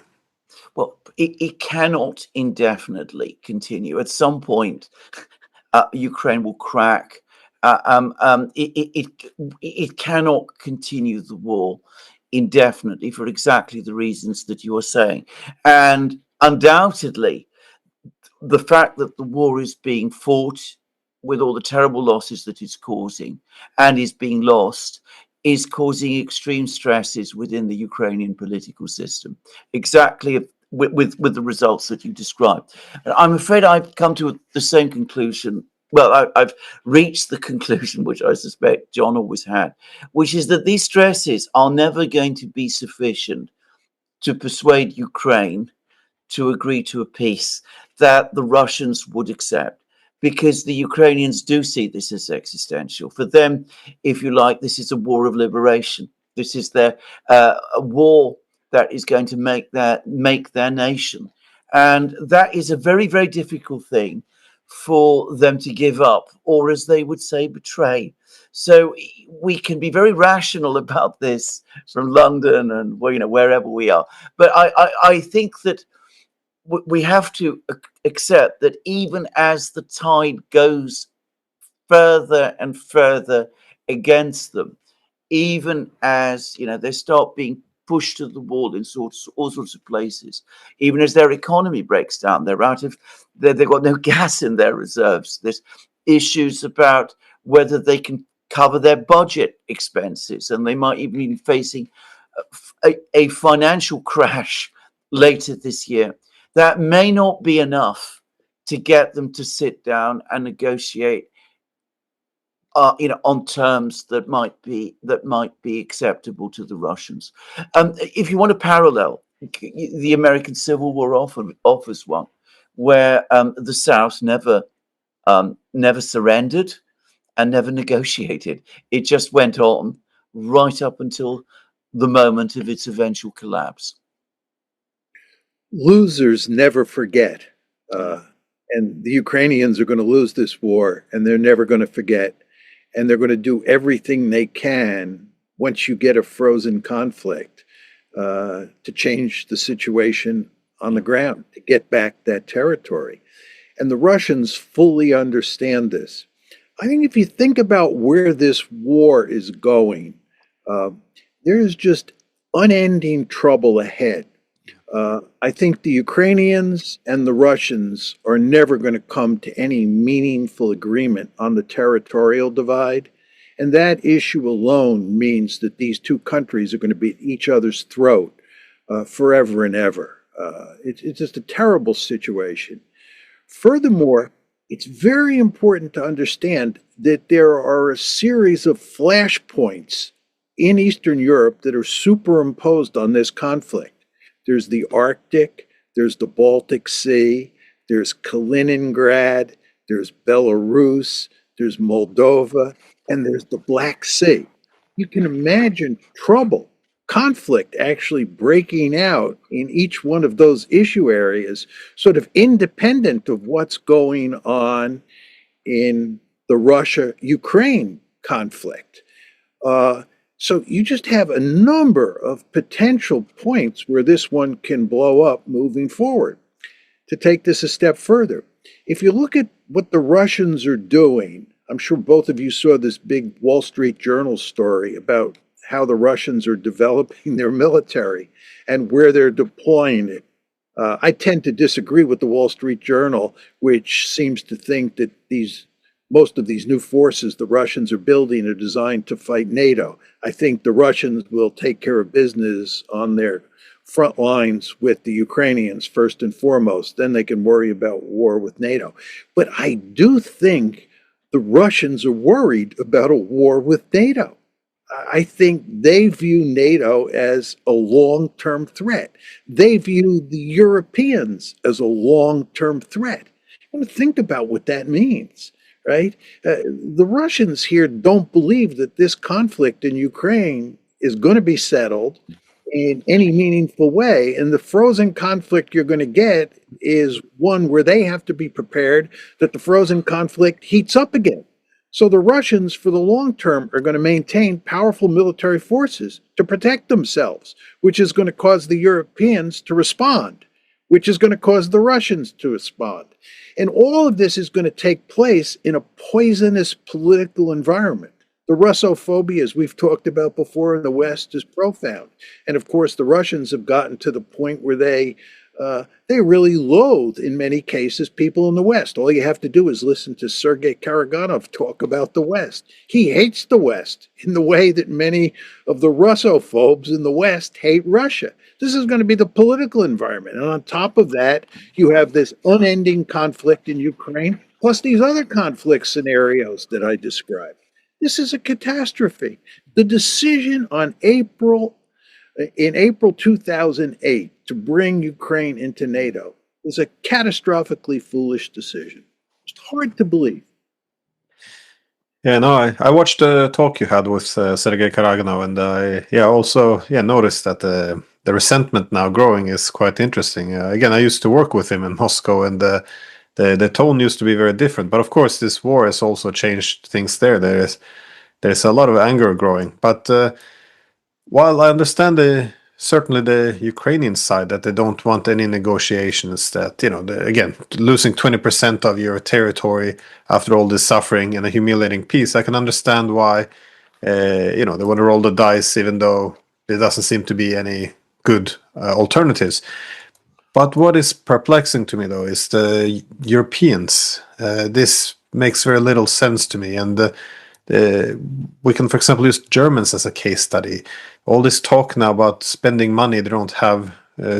Well, it cannot indefinitely continue. At some point, Ukraine will crack. It cannot continue the war indefinitely for exactly the reasons that you are saying. And undoubtedly, the fact that the war is being fought with all the terrible losses that it's causing and is being lost is causing extreme stresses within the Ukrainian political system, exactly with the results that you described. And I'm afraid I've come to the same conclusion. Well, I've reached the conclusion, which I suspect John always had, which is that these stresses are never going to be sufficient to persuade Ukraine to agree to a peace that the Russians would accept, because the Ukrainians do see this as existential. For them, if you like, this is a war of liberation. This is a war that is going to make their nation. And that is a very, very difficult thing for them to give up, or as they would say, betray. So we can be very rational about this from London and wherever we are. But I think that we have to accept that even as the tide goes further and further against them, even as they start being pushed to the wall in all sorts of places, even as their economy breaks down, they've got no gas in their reserves. There's issues about whether they can cover their budget expenses, and they might even be facing a financial crash later this year. That may not be enough to get them to sit down and negotiate, on terms that might be acceptable to the Russians. If you want a parallel, the American Civil War offers one, where the South never surrendered and never negotiated. It just went on right up until the moment of its eventual collapse. Losers never forget. And the Ukrainians are going to lose this war, and they're never going to forget. And they're going to do everything they can once you get a frozen conflict to change the situation on the ground, to get back that territory. And the Russians fully understand this. I think if you think about where this war is going, there is just unending trouble ahead. I think the Ukrainians and the Russians are never going to come to any meaningful agreement on the territorial divide. And that issue alone means that these two countries are going to be at each other's throat forever and ever. It's just a terrible situation. Furthermore, it's very important to understand that there are a series of flashpoints in Eastern Europe that are superimposed on this conflict. There's the Arctic, there's the Baltic Sea, there's Kaliningrad, there's Belarus, there's Moldova, and there's the Black Sea. You can imagine trouble, conflict actually breaking out in each one of those issue areas, sort of independent of what's going on in the Russia-Ukraine conflict. So you just have a number of potential points where this one can blow up moving forward. to take this a step further. If you look at what the Russians are doing, I'm sure both of you saw this big Wall Street Journal story about how the Russians are developing their military and where they're deploying it. I tend to disagree with the Wall Street Journal, which seems to think that most of these new forces the Russians are building are designed to fight NATO. I think the Russians will take care of business on their front lines with the Ukrainians first and foremost. Then they can worry about war with NATO. But I do think the Russians are worried about a war with NATO. I think they view NATO as a long-term threat. They view the Europeans as a long-term threat. You want to think about what that means, right? The Russians here don't believe that this conflict in Ukraine is going to be settled in any meaningful way. And the frozen conflict you're going to get is one where they have to be prepared that the frozen conflict heats up again. So the Russians, for the long term, are going to maintain powerful military forces to protect themselves, which is going to cause the Europeans to respond, which is going to cause the Russians to respond. And all of this is going to take place in a poisonous political environment. The Russophobia, as we've talked about before in the West, is profound. And of course, the Russians have gotten to the point where they really loathe, in many cases, people in the West. All you have to do is listen to Sergei Karaganov talk about the West. He hates the West in the way that many of the Russophobes in the West hate Russia. This is going to be the political environment. And on top of that, you have this unending conflict in Ukraine, plus these other conflict scenarios that I described. This is a catastrophe. The decision in April 2008 to bring Ukraine into NATO was a catastrophically foolish decision. It's hard to believe. Yeah, no, I watched the talk you had with Sergei Karaganov, and I also noticed that the resentment now growing is quite interesting. Again, I used to work with him in Moscow, and the tone used to be very different. But of course, this war has also changed things there. There's a lot of anger growing. But while I understand certainly the Ukrainian side that they don't want any negotiations, that again, losing 20% of your territory after all this suffering and a humiliating peace, I can understand why they want to roll the dice, even though there doesn't seem to be any good alternatives. But what is perplexing to me, though, is the Europeans. This makes very little sense to me, and we can, for example, use Germans as a case study. All this talk now about spending money they don't have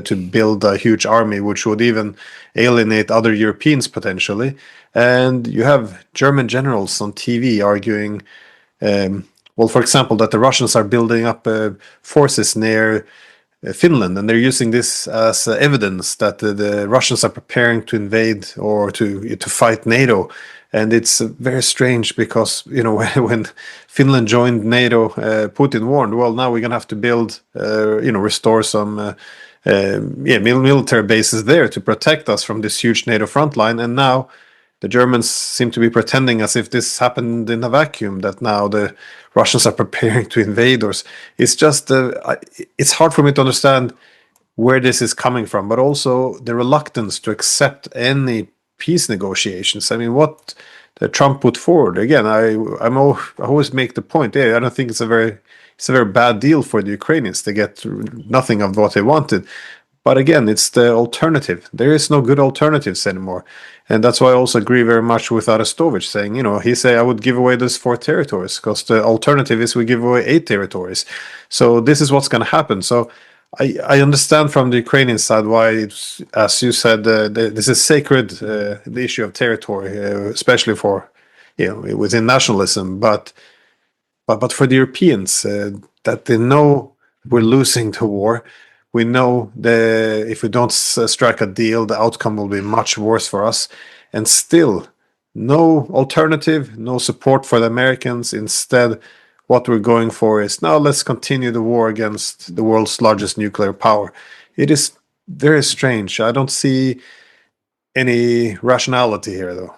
to build a huge army, which would even alienate other Europeans potentially. And you have German generals on TV arguing, for example, that the Russians are building up forces near Finland, and they're using this as evidence that the Russians are preparing to invade or to fight NATO. And it's very strange because, when Finland joined NATO, Putin warned, well, now we're going to have to build, restore some military bases there to protect us from this huge NATO front line. And now the Germans seem to be pretending as if this happened in a vacuum, that now the Russians are preparing to invade us. It's just, it's hard for me to understand where this is coming from, but also the reluctance to accept any peace negotiations. I mean, what Trump put forward, again, I always make the point, I don't think it's a very bad deal for the Ukrainians. They get nothing of what they wanted. But again, it's the alternative. There is no good alternatives anymore. And that's why I also agree very much with Arestovich saying, he say I would give away those 4 territories because the alternative is we give away 8 territories. So this is what's going to happen. So I understand from the Ukrainian side why it's, as you said, this is sacred, the issue of territory, especially for, within nationalism. But for the Europeans, that they know we're losing the war. We know that if we don't strike a deal, the outcome will be much worse for us. And still, no alternative, no support for the Americans. Instead, what we're going for is, now let's continue the war against the world's largest nuclear power. It is very strange. I don't see any rationality here, though.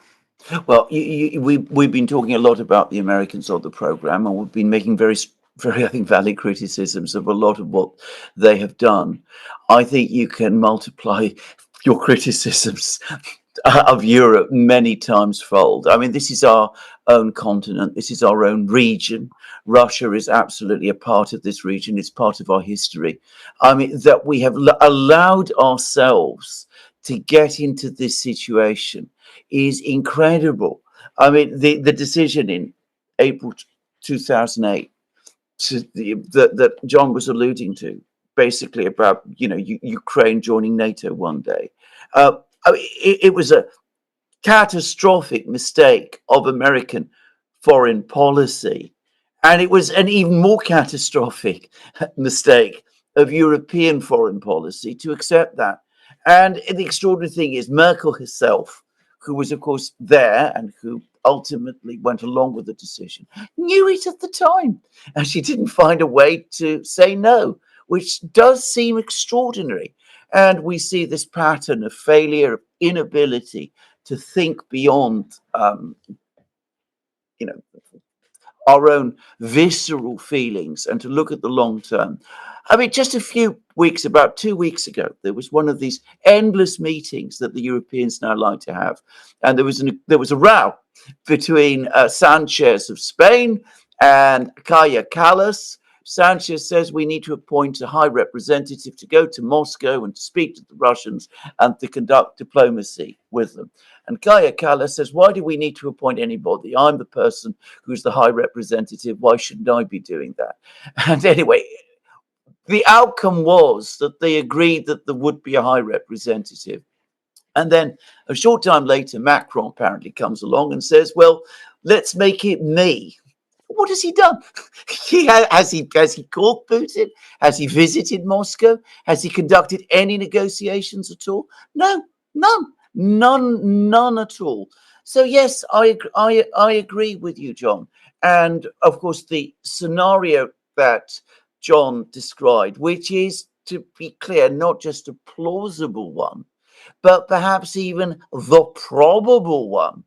Well, we've been talking a lot about the Americans on the program, and we've been making very, I think, valid criticisms of a lot of what they have done. I think you can multiply your criticisms of Europe many times fold. I mean, this is our own continent. This is our own region. Russia is absolutely a part of this region. It's part of our history. I mean, that we have allowed ourselves to get into this situation is incredible. I mean, the decision in April 2008 that John was alluding to, basically about, Ukraine joining NATO one day. I mean, it was a catastrophic mistake of American foreign policy. And it was an even more catastrophic mistake of European foreign policy to accept that. And the extraordinary thing is, Merkel herself, who was, of course, there and who ultimately went along with the decision, knew it at the time. And she didn't find a way to say no, which does seem extraordinary. And we see this pattern of failure, of inability to think beyond, you know, our own visceral feelings and to look at the long term. I mean, just a few weeks, about 2 weeks ago, there was one of these endless meetings that the Europeans now like to have, and there was a row between Sanchez of Spain and Kaya Kallas. Sanchez says we need to appoint a high representative to go to Moscow and to speak to the Russians and to conduct diplomacy with them. And Kaya Kallas says, why do we need to appoint anybody? I'm the person who's the high representative. Why shouldn't I be doing that? And anyway, the outcome was that they agreed that there would be a high representative. And then a short time later, Macron apparently comes along and says, well, let's make it me. What has he done? Has he called Putin? Has he visited Moscow? Has he conducted any negotiations at all? No, none at all. So yes, I agree with you, John. And of course, the scenario that John described, which is, to be clear, not just a plausible one, but perhaps even the probable one,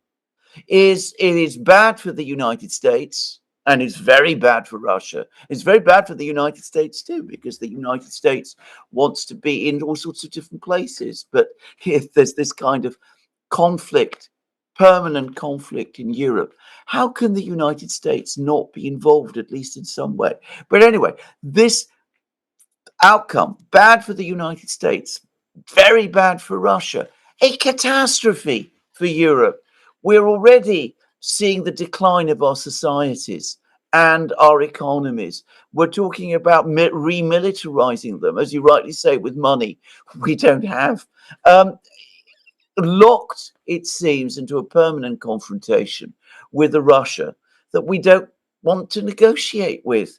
is it is bad for the United States and it's very bad for Russia. It's very bad for the United States too, because the United States wants to be in all sorts of different places. But if there's this kind of conflict, permanent conflict in Europe, how can the United States not be involved, at least in some way? But anyway, this outcome, bad for the United States, very bad for Russia, a catastrophe for Europe. We're already seeing the decline of our societies and our economies. We're talking about remilitarizing them, as you rightly say, with money we don't have. Locked, it seems, into a permanent confrontation with a Russia that we don't want to negotiate with.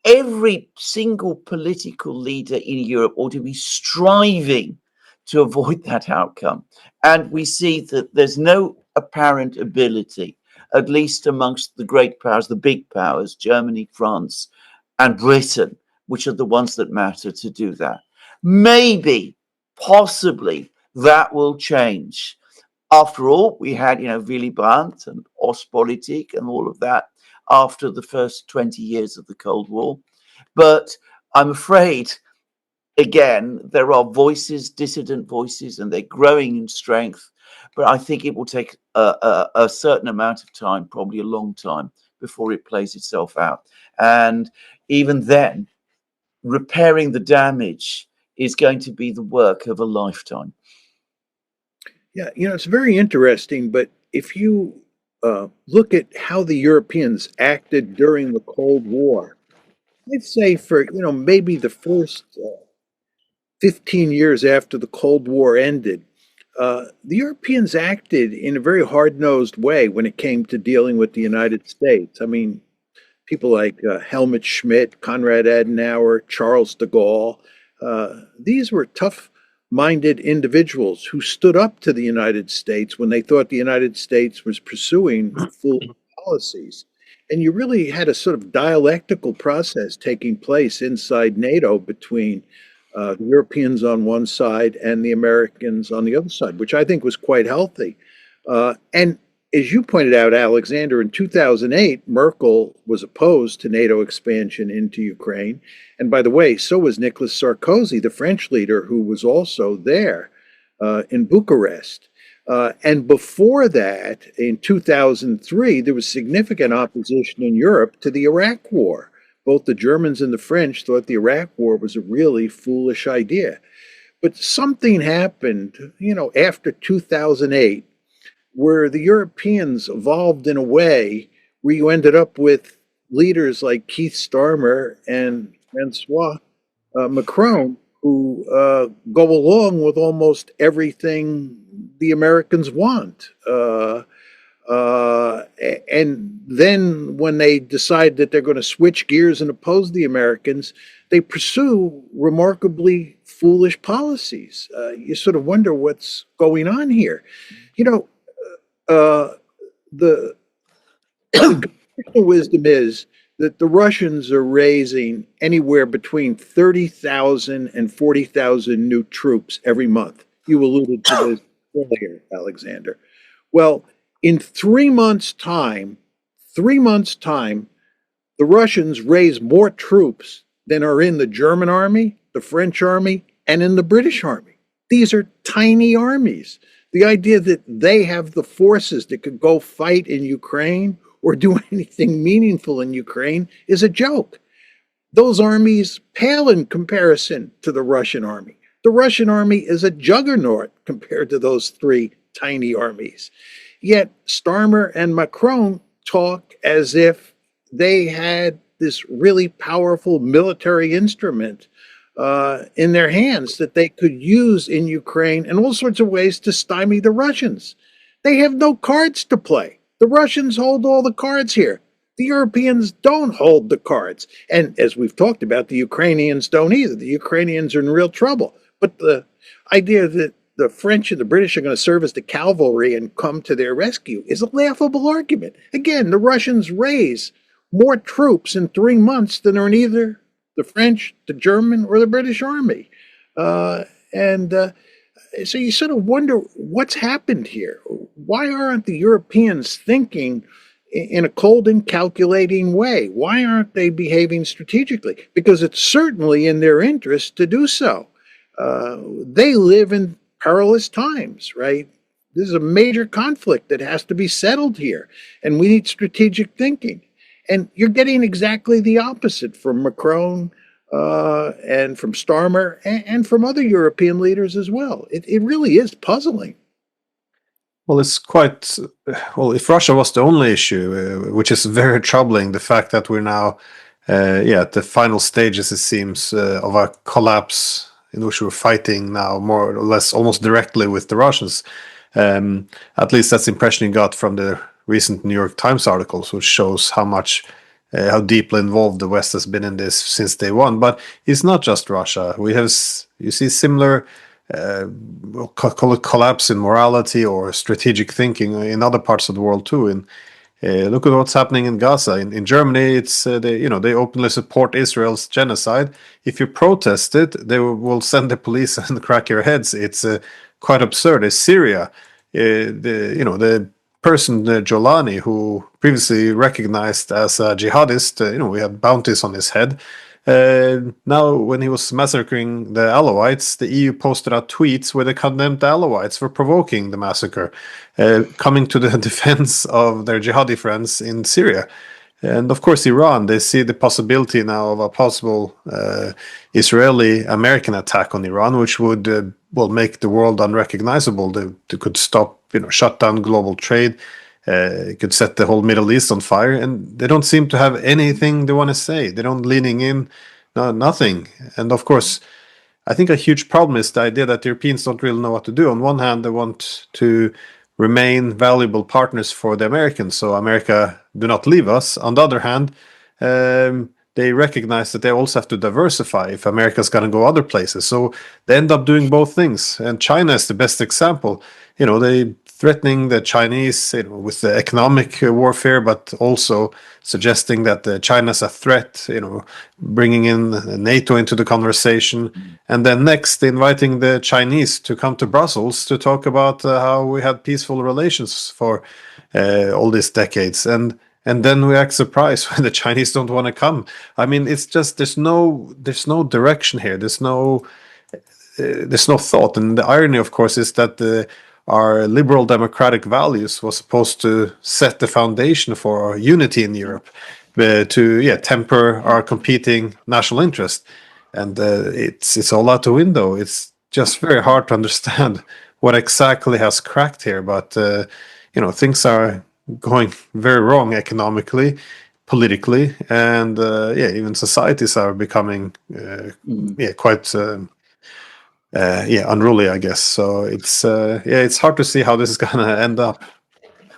Every single political leader in Europe ought to be striving to avoid that outcome. And we see that there's no apparent ability, at least amongst the great powers, the big powers, Germany, France, and Britain, which are the ones that matter, to do that. Maybe, possibly, that will change. After all, we had, Willy Brandt and Ostpolitik and all of that after the first 20 years of the Cold War. But I'm afraid, again, there are voices, dissident voices, and they're growing in strength. But I think it will take a certain amount of time, probably a long time, before it plays itself out. And even then, repairing the damage is going to be the work of a lifetime. Yeah, it's very interesting, but if you look at how the Europeans acted during the Cold War, I'd say for, maybe the first 15 years after the Cold War ended, the Europeans acted in a very hard-nosed way when it came to dealing with the United States. I mean, people like Helmut Schmidt, Konrad Adenauer, Charles de Gaulle, these were tough-minded individuals who stood up to the United States when they thought the United States was pursuing foolish policies. And you really had a sort of dialectical process taking place inside NATO between the Europeans on one side and the Americans on the other side, which I think was quite healthy. And as you pointed out, Alexander, in 2008, Merkel was opposed to NATO expansion into Ukraine. And by the way, so was Nicolas Sarkozy, the French leader, who was also there. in Bucharest. And before that, in 2003, there was significant opposition in Europe to the Iraq War. Both the Germans and the French thought the Iraq War was a really foolish idea. But something happened, after 2008, where the Europeans evolved in a way where you ended up with leaders like Keith Starmer and Francois Macron, who go along with almost everything the Americans want. And then when they decide that they're going to switch gears and oppose the Americans, they pursue remarkably foolish policies. You sort of wonder what's going on here. The wisdom is that the Russians are raising anywhere between 30,000 and 40,000 new troops every month. You alluded to this earlier, Alexander. Well, in 3 months' time, the Russians raise more troops than are in the German army, the French army, and in the British army. These are tiny armies. The idea that they have the forces that could go fight in Ukraine or do anything meaningful in Ukraine is a joke. Those armies pale in comparison to the Russian army. The Russian army is a juggernaut compared to those three tiny armies. Yet Starmer and Macron talk as if they had this really powerful military instrument in their hands that they could use in Ukraine in all sorts of ways to stymie the Russians. They have no cards to play. The Russians hold all the cards here. The Europeans don't hold the cards. And as we've talked about, the Ukrainians don't either. The Ukrainians are in real trouble. But the idea that the French and the British are going to serve as the cavalry and come to their rescue is a laughable argument. Again, the Russians raise more troops in 3 months than are in either the French, the German, or the British army. So you sort of wonder what's happened here. Why aren't the Europeans thinking in a cold and calculating way? Why aren't they behaving strategically? Because it's certainly in their interest to do so. They live in perilous times, right? This is a major conflict that has to be settled here, and we need strategic thinking. And you're getting exactly the opposite from Macron and from Starmer and from other European leaders as well. It really is puzzling. Well, it's quite well. If Russia was the only issue, which is very troubling, the fact that we're now, at the final stages, it seems, of a collapse in which we're fighting now more or less almost directly with the Russians. At least that's the impression you got from the recent New York Times articles, which shows how deeply involved the West has been in this since day one. But it's not just Russia. You see similar, we'll call it collapse in morality or strategic thinking in other parts of the world too. And look at what's happening in Gaza. In Germany, it's they openly support Israel's genocide. If you protest it, they will send the police and crack your heads. It's quite absurd. It's Syria. The person, Jolani, who previously recognized as a jihadist, we had bounties on his head. Now, when he was massacring the Alawites, the EU posted out tweets where they condemned the Alawites for provoking the massacre, coming to the defense of their jihadi friends in Syria. And of course, Iran, they see the possibility now of a possible Israeli-American attack on Iran, which would make the world unrecognizable. They could stop, shut down global trade. It could set the whole Middle East on fire, and they don't seem to have anything they want to say. They don't leaning in, nothing. And of course, I think a huge problem is the idea that the Europeans don't really know what to do. On one hand, they want to remain valuable partners for the Americans, so America do not leave us. On the other hand, they recognize that they also have to diversify if America's going to go other places. So they end up doing both things. And China is the best example. They threatening the Chinese with the economic warfare, but also suggesting that China's a threat, bringing in NATO into the conversation. And then next, inviting the Chinese to come to Brussels to talk about how we had peaceful relations for all these decades. And then we act surprised when the Chinese don't want to come. I mean, it's just there's no direction here. There's no there's no thought. And the irony, of course, is that our liberal democratic values was supposed to set the foundation for unity in Europe, to temper our competing national interest, and it's all out the window. It's just very hard to understand what exactly has cracked here, but things are going very wrong economically, politically, and even societies are becoming quite unruly, I guess. So it's hard to see how this is gonna end up.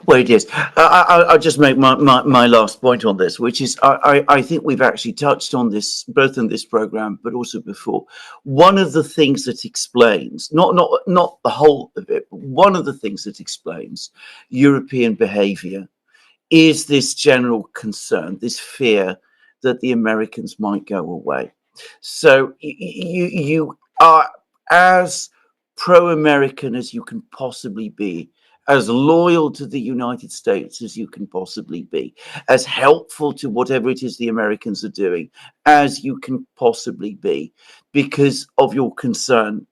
Well, it is. I'll just make my last point on this, which is I think we've actually touched on this both in this program, but also before. One of the things that explains, not the whole of it, but one of the things that explains European behavior is this general concern, this fear that the Americans might go away. So you are as pro-American as you can possibly be, as loyal to the United States as you can possibly be, as helpful to whatever it is the Americans are doing as you can possibly be, because of your concern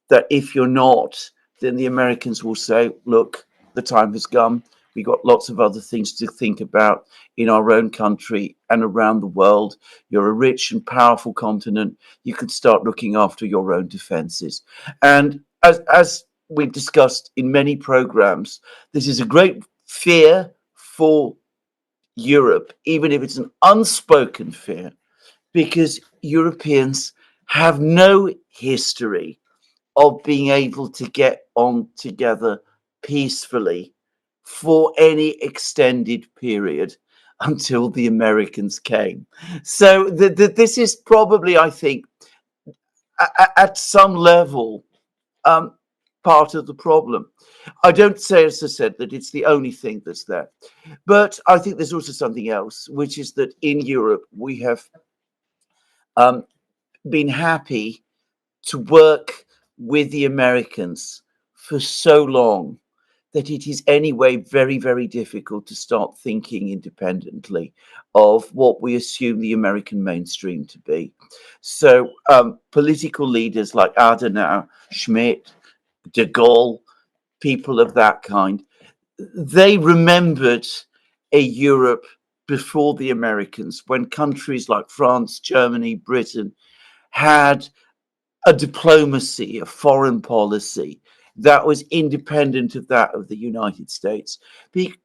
that if you're not, then the Americans will say, look, the time has come. We've got lots of other things to think about in our own country and around the world. You're a rich and powerful continent. You can start looking after your own defenses. And as we've discussed in many programs, this is a great fear for Europe, even if it's an unspoken fear, because Europeans have no history of being able to get on together peacefully for any extended period until the Americans came. So this is probably, I think, at some level, part of the problem. I don't say, as I said, that it's the only thing that's there. But I think there's also something else, which is that in Europe, we have been happy to work with the Americans for so long that it is anyway very, very difficult to start thinking independently of what we assume the American mainstream to be. So political leaders like Adenauer, Schmidt, de Gaulle, people of that kind, they remembered a Europe before the Americans, when countries like France, Germany, Britain had a diplomacy, a foreign policy that was independent of that of the United States.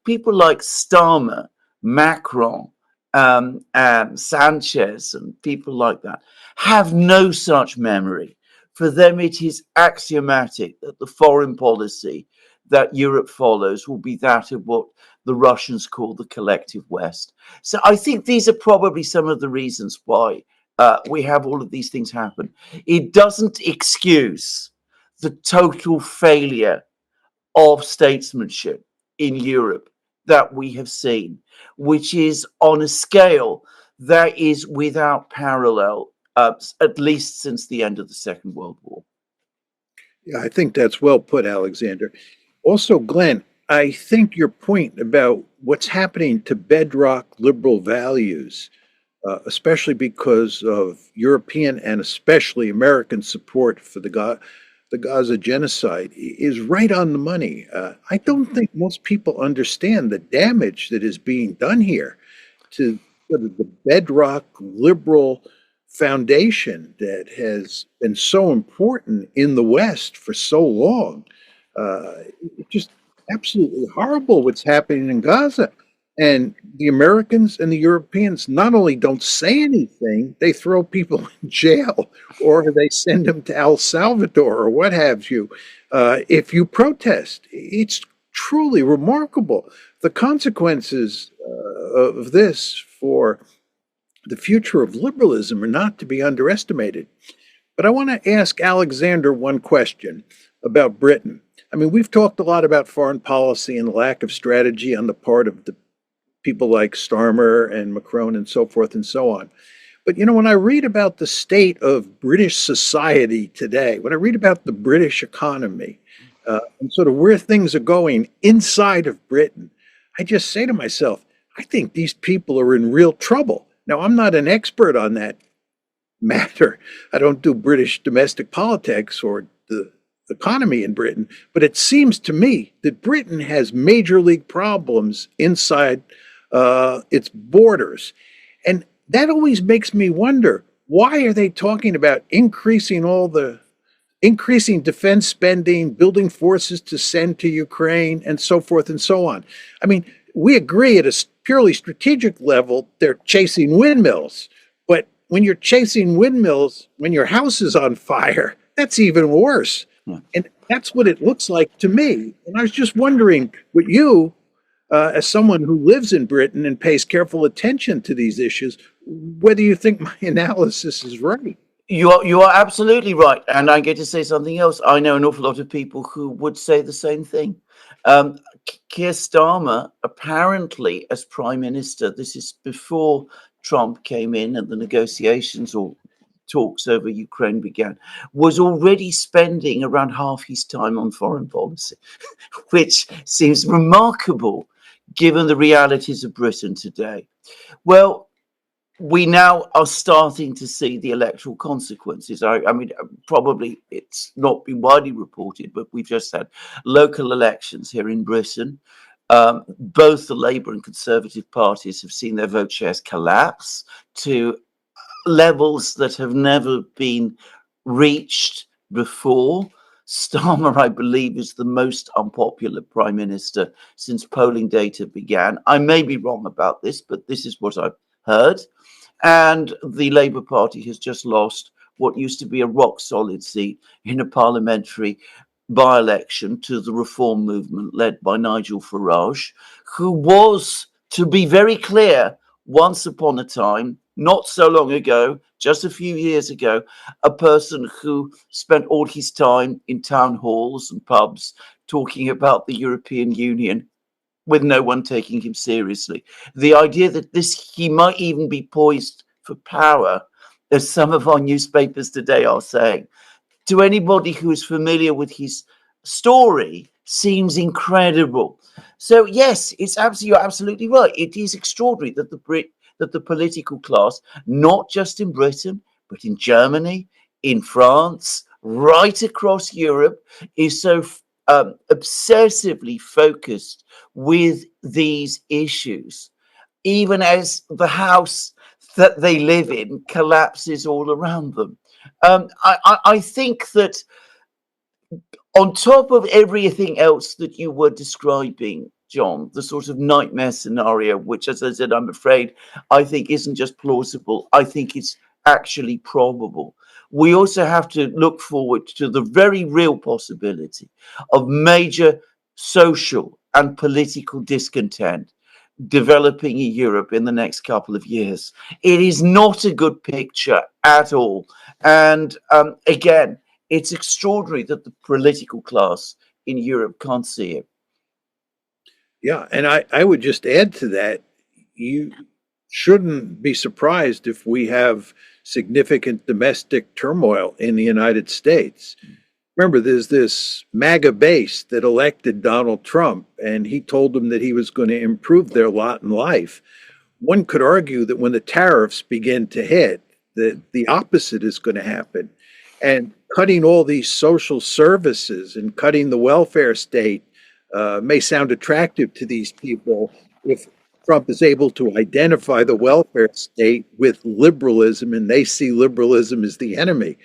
People like Starmer, Macron, Sanchez, and people like that have no such memory. For them, it is axiomatic that the foreign policy that Europe follows will be that of what the Russians call the collective West. So I think these are probably some of the reasons why we have all of these things happen. It doesn't excuse the total failure of statesmanship in Europe that we have seen, which is on a scale that is without parallel, at least since the end of the Second World War. Yeah, I think that's well put, Alexander. Also, Glenn, I think your point about what's happening to bedrock liberal values, especially because of European and especially American support for the Gaza genocide, is right on the money. I don't think most people understand the damage that is being done here to sort of the bedrock liberal foundation that has been so important in the West for so long. It's just absolutely horrible what's happening in Gaza. And the Americans and the Europeans not only don't say anything, they throw people in jail or they send them to El Salvador or what have you if you protest. It's truly remarkable. The consequences of this for the future of liberalism are not to be underestimated. But I want to ask Alexander one question about Britain. I mean, we've talked a lot about foreign policy and the lack of strategy on the part of the people like Starmer and Macron and so forth and so on. But, when I read about the state of British society today, when I read about the British economy and sort of where things are going inside of Britain, I just say to myself, I think these people are in real trouble. Now, I'm not an expert on that matter. I don't do British domestic politics or the economy in Britain, but it seems to me that Britain has major league problems inside its borders. And that always makes me wonder, why are they talking about increasing defense spending, building forces to send to Ukraine, and so forth and so on? I mean, we agree at a purely strategic level, they're chasing windmills. But when you're chasing windmills, when your house is on fire, that's even worse. And that's what it looks like to me. And I was just wondering what you, as someone who lives in Britain and pays careful attention to these issues, whether you think my analysis is right. You are absolutely right, and I get to say something else. I know an awful lot of people who would say the same thing. Keir Starmer, apparently, as Prime Minister, this is before Trump came in and the negotiations or talks over Ukraine began, was already spending around half his time on foreign policy, which seems remarkable given the realities of Britain today. Well, we now are starting to see the electoral consequences. I mean, probably it's not been widely reported, but we've just had local elections here in Britain. Both the Labour and Conservative parties have seen their vote shares collapse to levels that have never been reached before. Starmer, I believe, is the most unpopular prime minister since polling data began. I may be wrong about this, but this is what I've heard. And the Labour Party has just lost what used to be a rock solid seat in a parliamentary by-election to the reform movement led by Nigel Farage, who was, to be very clear, once upon a time, not so long ago, just a few years ago, a person who spent all his time in town halls and pubs talking about the European Union with no one taking him seriously. The idea that he might even be poised for power, as some of our newspapers today are saying, to anybody who is familiar with his story, seems incredible. So yes, you're absolutely right. It is extraordinary that the political class, not just in Britain, but in Germany, in France, right across Europe, is so obsessively focused with these issues, even as the house that they live in collapses all around them. I think that on top of everything else that you were describing, John, the sort of nightmare scenario, which, as I said, I'm afraid, I think isn't just plausible, I think it's actually probable. We also have to look forward to the very real possibility of major social and political discontent developing in Europe in the next couple of years. It is not a good picture at all. And again, it's extraordinary that the political class in Europe can't see it. Yeah, and I would just add to that, you shouldn't be surprised if we have significant domestic turmoil in the United States. Remember, there's this MAGA base that elected Donald Trump, and he told them that he was going to improve their lot in life. One could argue that when the tariffs begin to hit, that the opposite is going to happen. And cutting all these social services and cutting the welfare state may sound attractive to these people if Trump is able to identify the welfare state with liberalism and they see liberalism as the enemy.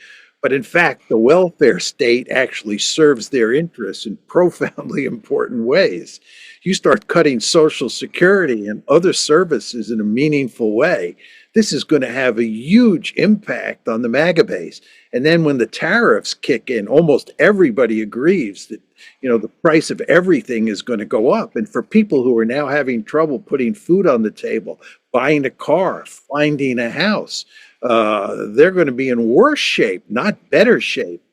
But in fact, the welfare state actually serves their interests in profoundly important ways. You start cutting Social Security and other services in a meaningful way, this is going to have a huge impact on the MAGA base. And then when the tariffs kick in, almost everybody agrees that, the price of everything is going to go up. And for people who are now having trouble putting food on the table, buying a car, finding a house, they're going to be in worse shape, not better shape.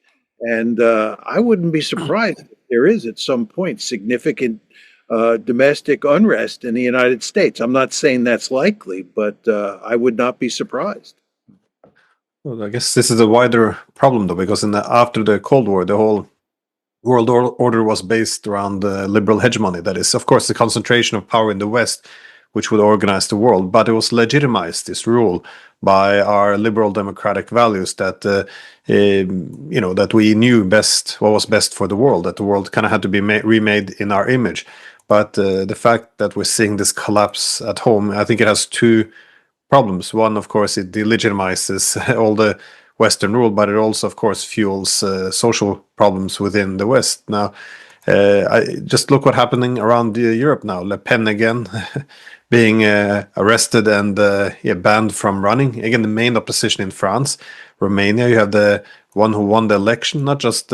And I wouldn't be surprised if there is at some point significant domestic unrest in the United States. I'm not saying that's likely, but I would not be surprised. Well, I guess this is a wider problem, though, because after the Cold War, the whole world order was based around liberal hegemony. That is, of course, the concentration of power in the West, which would organize the world, but it was legitimized, this rule, by our liberal democratic values that that we knew best what was best for the world, that the world kind of had to be remade in our image. But the fact that we're seeing this collapse at home, I think it has two problems. One, of course, it delegitimizes all the Western rule, but it also, of course, fuels social problems within the West. Now, just look what's happening around Europe now. Le Pen again being arrested and banned from running. Again, the main opposition in France. Romania, you have the one who won the election, not just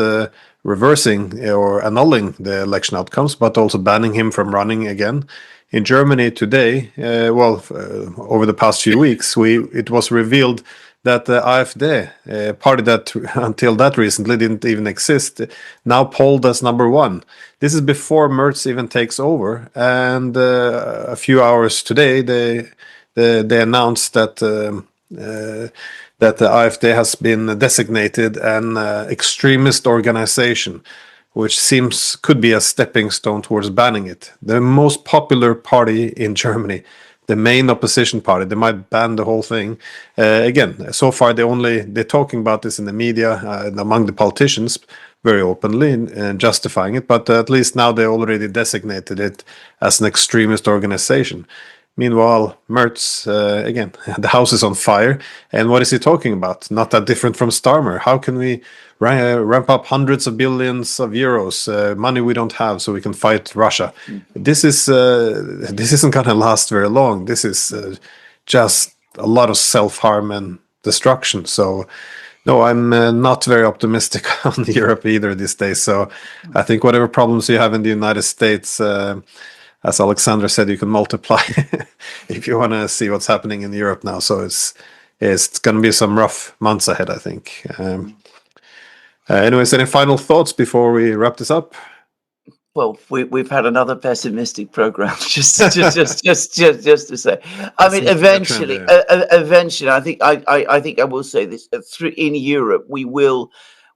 reversing or annulling the election outcomes, but also banning him from running again. In Germany today, over the past few weeks, it was revealed that the AfD, a party that until that recently didn't even exist, now polled as number one. This is before Merz even takes over, and a few hours today they announced that that the AfD has been designated an extremist organization, which could be a stepping stone towards banning it. The most popular party in Germany, the main opposition party, they might ban the whole thing. Again, so far they're talking about this in the media and among the politicians very openly and justifying it, but at least now they already designated it as an extremist organization. Meanwhile, Merz, again, the house is on fire. And what is he talking about? Not that different from Starmer. How can we ramp up hundreds of billions of euros, money we don't have, so we can fight Russia? This isn't going to last very long. This is just a lot of self-harm and destruction. So, no, I'm not very optimistic on Europe either these days. So I think whatever problems you have in the United States, as Alexander said, you can multiply if you want to see what's happening in Europe now. So it's going to be some rough months ahead, I think. Anyways, any final thoughts before we wrap this up? Well, we've had another pessimistic program. Just to say, I mean, eventually, I think I will say this: in Europe, we will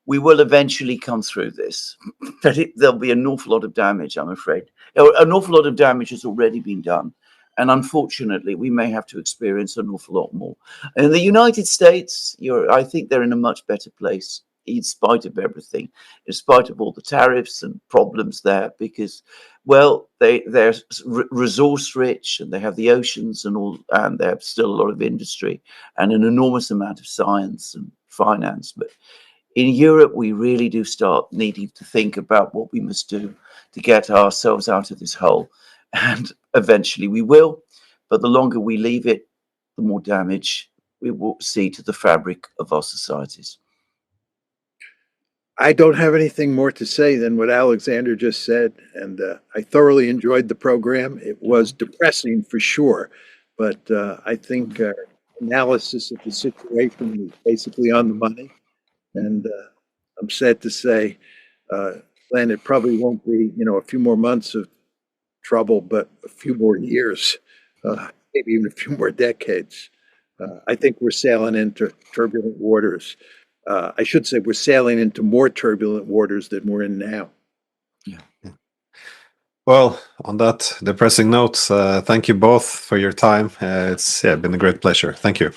eventually come through this, but there'll be an awful lot of damage, I'm afraid. An awful lot of damage has already been done. And unfortunately, we may have to experience an awful lot more. In the United States, I think they're in a much better place, in spite of everything, in spite of all the tariffs and problems there, because, well, they're resource rich and they have the oceans and all, and they have still a lot of industry and an enormous amount of science and finance. But in Europe, we really do start needing to think about what we must do to get ourselves out of this hole. And eventually we will. But the longer we leave it, the more damage we will see to the fabric of our societies. I don't have anything more to say than what Alexander just said. And I thoroughly enjoyed the program. It was depressing for sure. But I think analysis of the situation was basically on the money. And I'm sad to say, Glenn, it probably won't be, a few more months of trouble, but a few more years, maybe even a few more decades. I think we're sailing into turbulent waters. I should say we're sailing into more turbulent waters than we're in now. Yeah. Well, on that depressing note, thank you both for your time. It's been a great pleasure. Thank you.